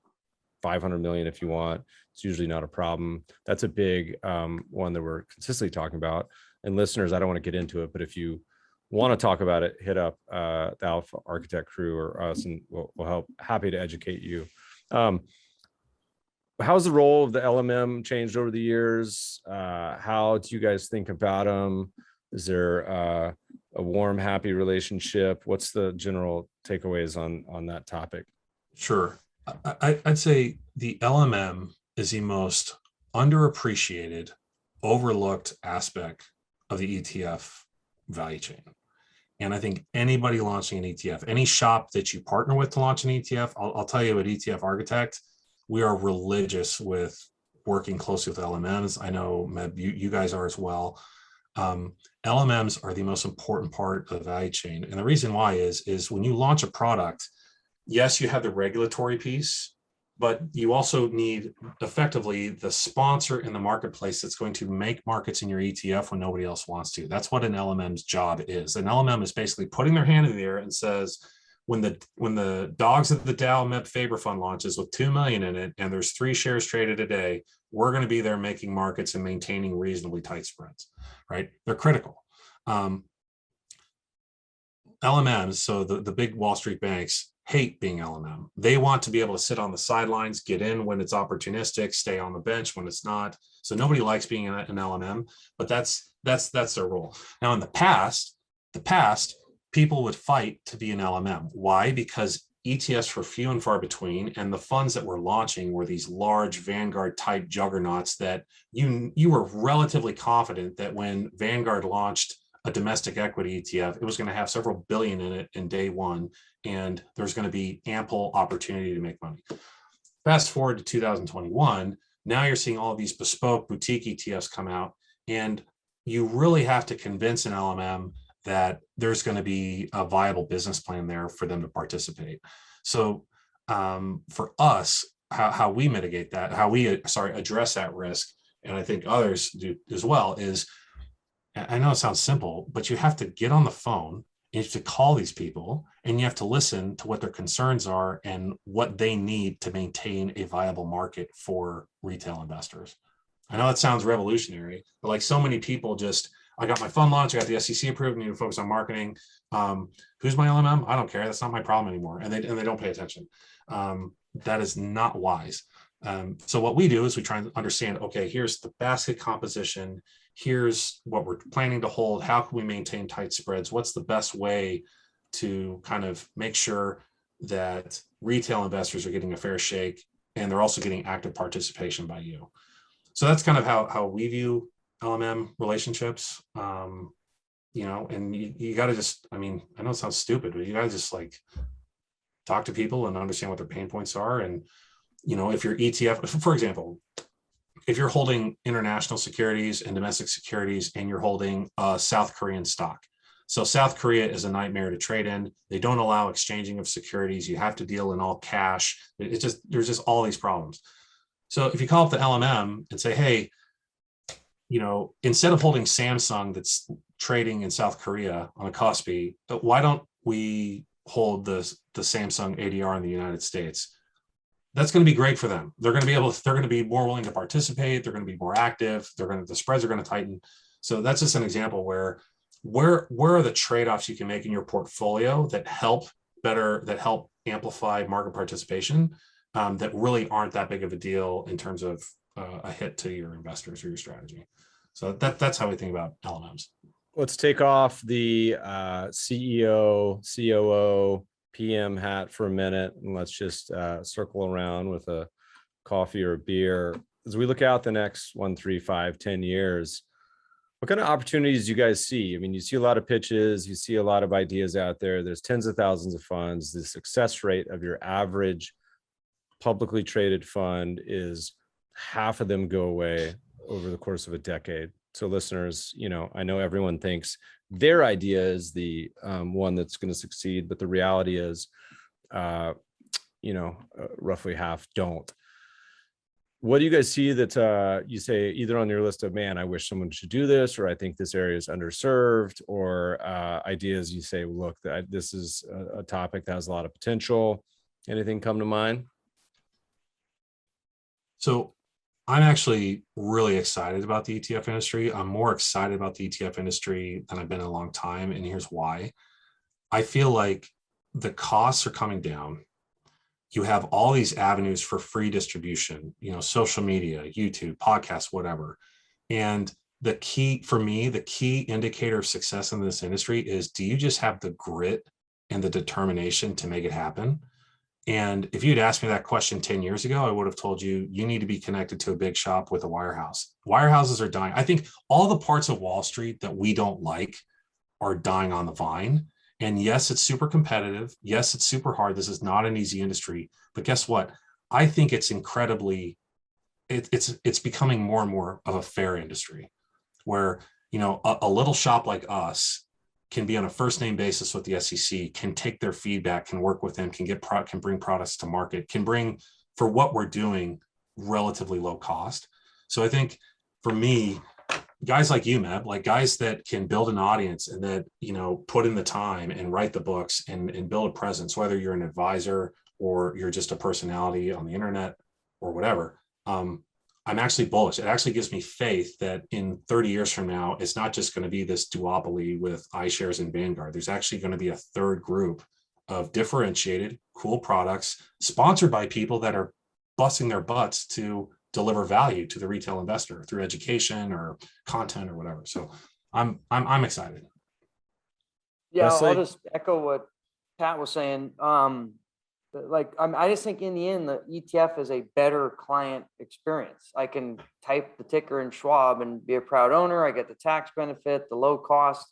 500 million if you want. It's usually not a problem. That's a big one that we're consistently talking about. And listeners, I don't want to get into it, but if you want to talk about it, hit up the Alpha Architect crew or us, and we'll help. Happy to educate you. How's the role of the LMM changed over the years? How do you guys think about them? Is there a warm, happy relationship? What's the general takeaways on that topic? Sure. I'd say the LMM is the most underappreciated, overlooked aspect of the ETF value chain. And I think anybody launching an ETF, any shop that you partner with to launch an ETF, I'll tell you at ETF Architect, we are religious with working closely with LMMs. I know, Meb, you guys are as well. LMMs are the most important part of the value chain. And the reason why is when you launch a product, yes, you have the regulatory piece, but you also need effectively the sponsor in the marketplace that's going to make markets in your ETF when nobody else wants to. That's what an LMM's job is. An LMM is basically putting their hand in the air and says, when the dogs of the Dow MEP Faber fund launches with 2 million in it, and there's 3 shares traded a day, we're going to be there making markets and maintaining reasonably tight spreads, right? They're critical. LMMs, so the big Wall Street banks, hate being LMM. They want to be able to sit on the sidelines, get in when it's opportunistic, stay on the bench when it's not. So nobody likes being an LMM, but that's their role. Now in the past, people would fight to be an LMM. Why? Because ETFs were few and far between, and the funds that were launching were these large Vanguard type juggernauts that you were relatively confident that when Vanguard launched a domestic equity ETF, it was going to have several billion in it in day one, and there's going to be ample opportunity to make money. Fast forward to 2021, now you're seeing all of these bespoke boutique ETFs come out, and you really have to convince an LMM that there's going to be a viable business plan there for them to participate. So for us, how we mitigate that, how we address that risk, and I think others do as well, is, I know it sounds simple, but you have to get on the phone, you have to call these people, and you have to listen to what their concerns are and what they need to maintain a viable market for retail investors. I know that sounds revolutionary, but like so many people just, I got my fund launch, I got the SEC approved, I need to focus on marketing. Who's my LMM? I don't care. That's not my problem anymore. And they don't pay attention. That is not wise. So what we do is we try and understand, okay, here's the basket composition. Here's what we're planning to hold. How can we maintain tight spreads? What's the best way to kind of make sure that retail investors are getting a fair shake and they're also getting active participation by you? So that's kind of how we view LMM relationships. And you got to just, I mean, I know it sounds stupid, but you got to just like talk to people and understand what their pain points are. And, if your ETF, for example, if you're holding international securities and domestic securities and you're holding a South Korean stock. So South Korea is a nightmare to trade in. They don't allow exchanging of securities. You have to deal in all cash. There's just all these problems. So if you call up the LMM and say, hey, instead of holding Samsung that's trading in South Korea on a Kospi, why don't we hold the Samsung ADR in the United States? That's going to be great for them. They're going to be more willing to participate. They're going to be more active. The spreads are going to tighten. So that's just an example where are the trade-offs you can make in your portfolio that help amplify market participation, that really aren't that big of a deal in terms of a hit to your investors or your strategy. So that's how we think about LMMs. Let's take off the CEO, COO, PM hat for a minute, and let's just circle around with a coffee or a beer. As we look out the next 1, 3, 5, 10 years, what kind of opportunities do you guys see? I mean, you see a lot of pitches, you see a lot of ideas out there. There's tens of thousands of funds. The success rate of your average publicly traded fund is half of them go away over the course of a decade. So listeners, I know everyone thinks their idea is the one that's going to succeed, but the reality is, roughly half don't. What do you guys see that you say either on your list of, man, I wish someone should do this, or I think this area is underserved, or ideas you say, look, this is a topic that has a lot of potential? Anything come to mind? So I'm actually really excited about the ETF industry. I'm more excited about the ETF industry than I've been in a long time. And here's why. I feel like the costs are coming down. You have all these avenues for free distribution, social media, YouTube, podcasts, whatever. And the key for me, the key indicator of success in this industry is, do you just have the grit and the determination to make it happen? And if you'd asked me that question 10 years ago, I would have told you, you need to be connected to a big shop with a wirehouse. Wirehouses are dying. I think all the parts of Wall Street that we don't like are dying on the vine. And yes, it's super competitive. Yes, it's super hard. This is not an easy industry. But guess what? I think it's it's becoming more and more of a fair industry where, a little shop like us can be on a first name basis with the SEC, can take their feedback, can work with them, can bring products to market, can bring, for what we're doing, relatively low cost. So I think for me, guys like you, Meb, like guys that can build an audience and that, put in the time and write the books and build a presence, whether you're an advisor or you're just a personality on the internet or whatever. I'm actually bullish. It actually gives me faith that in 30 years from now, it's not just going to be this duopoly with iShares and Vanguard. There's actually going to be a third group of differentiated, cool products sponsored by people that are busting their butts to deliver value to the retail investor through education or content or whatever. So I'm excited. Yeah, I'll Wesley? just echo what Pat was saying. I just think in the end, the ETF is a better client experience. I can type the ticker in Schwab and be a proud owner. I get the tax benefit, the low cost.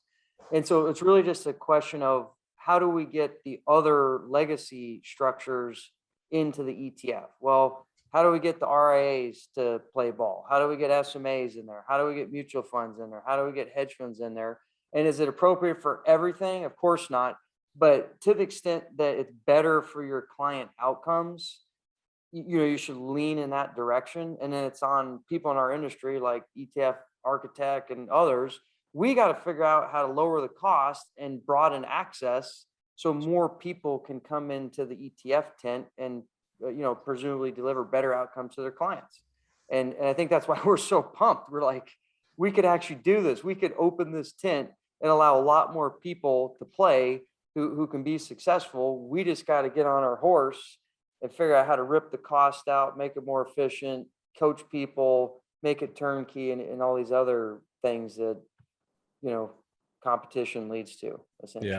And so it's really just a question of how do we get the other legacy structures into the ETF? Well, how do we get the RIAs to play ball? How do we get SMAs in there? How do we get mutual funds in there? How do we get hedge funds in there? And is it appropriate for everything? Of course not. But to the extent that it's better for your client outcomes, you should lean in that direction. And then it's on people in our industry like ETF Architect and others. We got to figure out how to lower the cost and broaden access so more people can come into the ETF tent and presumably deliver better outcomes to their clients. And I think that's why we're so pumped. We're like, we could actually do this. We could open this tent and allow a lot more people to play who can be successful. We just got to get on our horse and figure out how to rip the cost out, make it more efficient, coach people, make it turnkey, and all these other things that, competition leads to, essentially.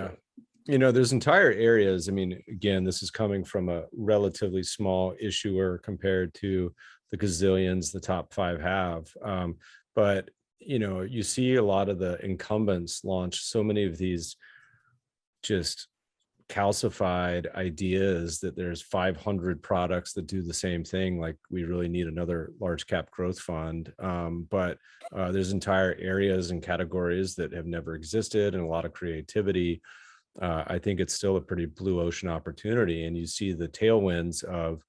Yeah. There's entire areas. I mean, again, this is coming from a relatively small issuer compared to the gazillions the top five have. But, you see a lot of the incumbents launch so many of these just calcified ideas that there's 500 products that do the same thing. Like we really need another large cap growth fund. But there's entire areas and categories that have never existed and a lot of creativity. I think it's still a pretty blue ocean opportunity. And you see the tailwinds of,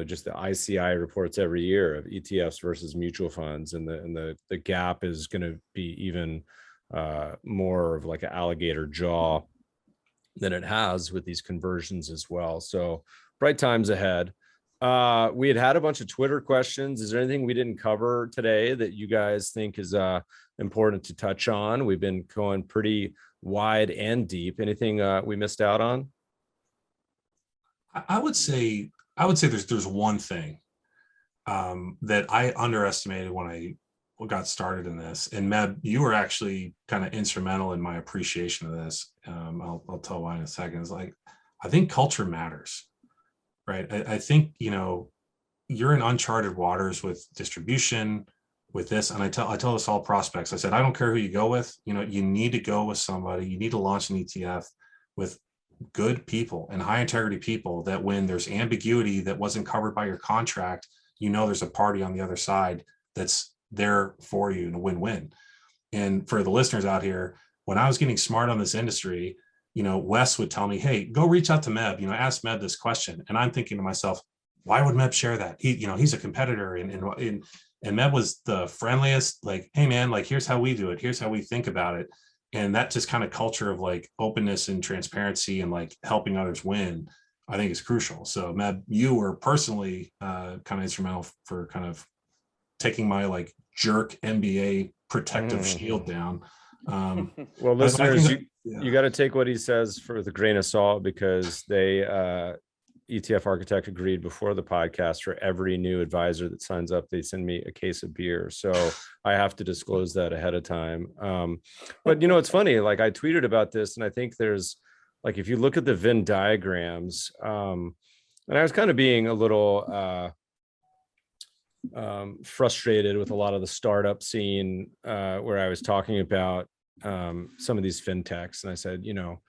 just the ICI reports every year of ETFs versus mutual funds. And the gap is going to be even more of like an alligator jaw than it has with these conversions as well. So bright times ahead. We had a bunch of Twitter questions. Is there anything we didn't cover today that you guys think is important to touch on? We've been going pretty wide and deep. Anything we missed out on? I would say there's one thing that I underestimated when I got started in this. And Meb, you were actually kind of instrumental in my appreciation of this. I'll tell why in a second. It's like, I think culture matters, right? I think, you're in uncharted waters with distribution, with this. And I tell this all prospects. I said, I don't care who you go with, you need to go with somebody. You need to launch an ETF with good people and high integrity people that when there's ambiguity that wasn't covered by your contract, there's a party on the other side that's there for you in a win-win. And for the listeners out here, when I was getting smart on this industry, Wes would tell me, hey, go reach out to Meb, ask Meb this question. And I'm thinking to myself, why would Meb share that? He's a competitor. And Meb was the friendliest, like, hey man, like, here's how we do it. Here's how we think about it. And that just kind of culture of like openness and transparency and like helping others win, I think is crucial. So Meb, you were personally kind of instrumental for kind of taking my like jerk MBA protective shield down. Well, I think listeners, that- you got to take what he says with a grain of salt, because they ETF Architect agreed before the podcast, for every new advisor that signs up, they send me a case of beer. So I have to disclose that ahead of time. But you know, it's funny, like I tweeted about this, and I think there's, like, if you look at the Venn diagrams, and I was kind of being a little frustrated with a lot of the startup scene, where I was talking about some of these fintechs. And I said, you know,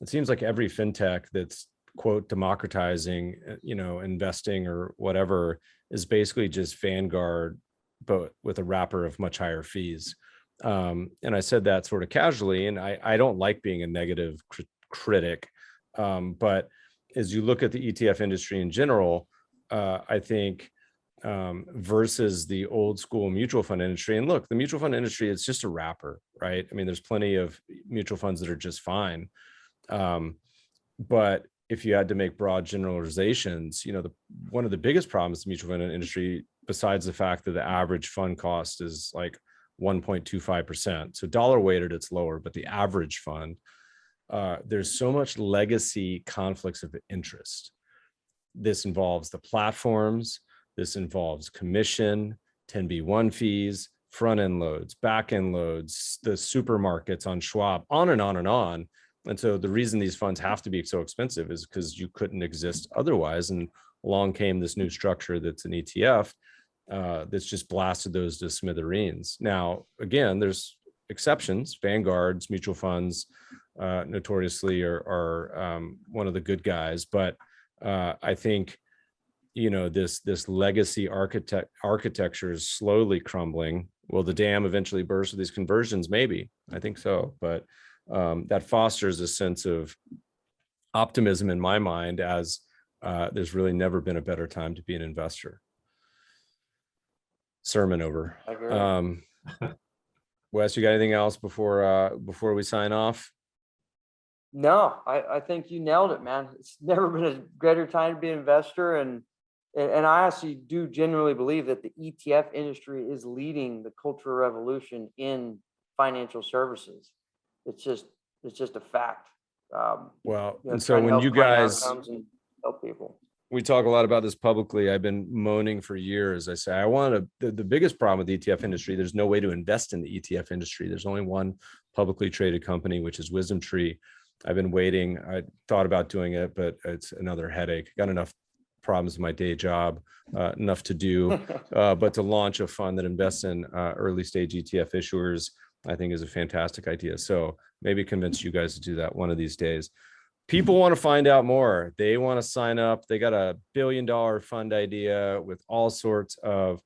it seems like every fintech that's quote democratizing, you know, investing or whatever, is basically just Vanguard, but with a wrapper of much higher fees. And I said that sort of casually, and I don't like being a negative critic. But as you look at the ETF industry in general, I think versus the old school mutual fund industry. And look, the mutual fund industry, it's just a wrapper, right? I mean, there's plenty of mutual funds that are just fine. But if you had to make broad generalizations, you know, one of the biggest problems in the mutual fund industry, besides the fact that the average fund cost is like 1.25%, so dollar weighted, it's lower, but the average fund, there's so much legacy conflicts of interest. This involves the platforms. This involves commission, 10B1 fees, front end loads, back end loads, the supermarkets on Schwab, on and on and on. And so the reason these funds have to be so expensive is because you couldn't exist otherwise. And along came this new structure that's an ETF that's just blasted those to smithereens. Now, again, there's exceptions. Vanguards, mutual funds, notoriously are one of the good guys. But I think, you know, this legacy architecture is slowly crumbling. Will the dam eventually burst with these conversions? Maybe. I think so. But that fosters a sense of optimism in my mind, as there's really never been a better time to be an investor. Sermon over. Wes, you got anything else before we sign off? No, I think you nailed it, man. It's never been a greater time to be an investor. And I actually do genuinely believe that the ETF industry is leading the cultural revolution in financial services. It's just a fact. Well, You know, and so trying to when help you client guys, outcomes and help people. we talk a lot about this publicly. I've been moaning for years. I say, the biggest problem with the ETF industry, there's no way to invest in the ETF industry. There's only one publicly traded company, which is Wisdom Tree. I've been waiting. I thought about doing it, but it's another headache. Got enough problems in my day job, enough to do, but to launch a fund that invests in early stage ETF issuers, I think is a fantastic idea. So maybe convince you guys to do that one of these days. People want to find out more. They want to sign up. They got $1 billion fund idea with all sorts of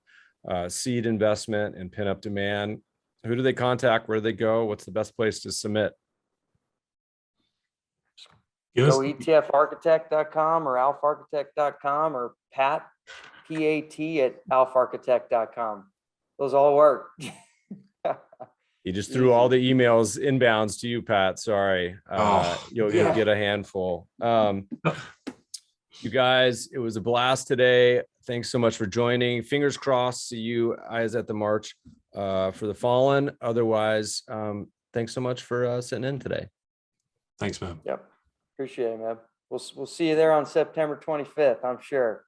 seed investment and pin-up demand. Who do they contact? Where do they go? What's the best place to submit? Go ETFarchitect.com or alpharchitect.com or Pat, P-A-T at alpharchitect.com. Those all work. He just threw all the emails inbounds to you, Pat. Sorry. You'll get a handful. You guys, it was a blast today. Thanks so much for joining. Fingers crossed. See you guys at the March for the Fallen. Otherwise, thanks so much for sitting in today. Thanks, man. Yep. Appreciate it, man. We'll see you there on September 25th, I'm sure.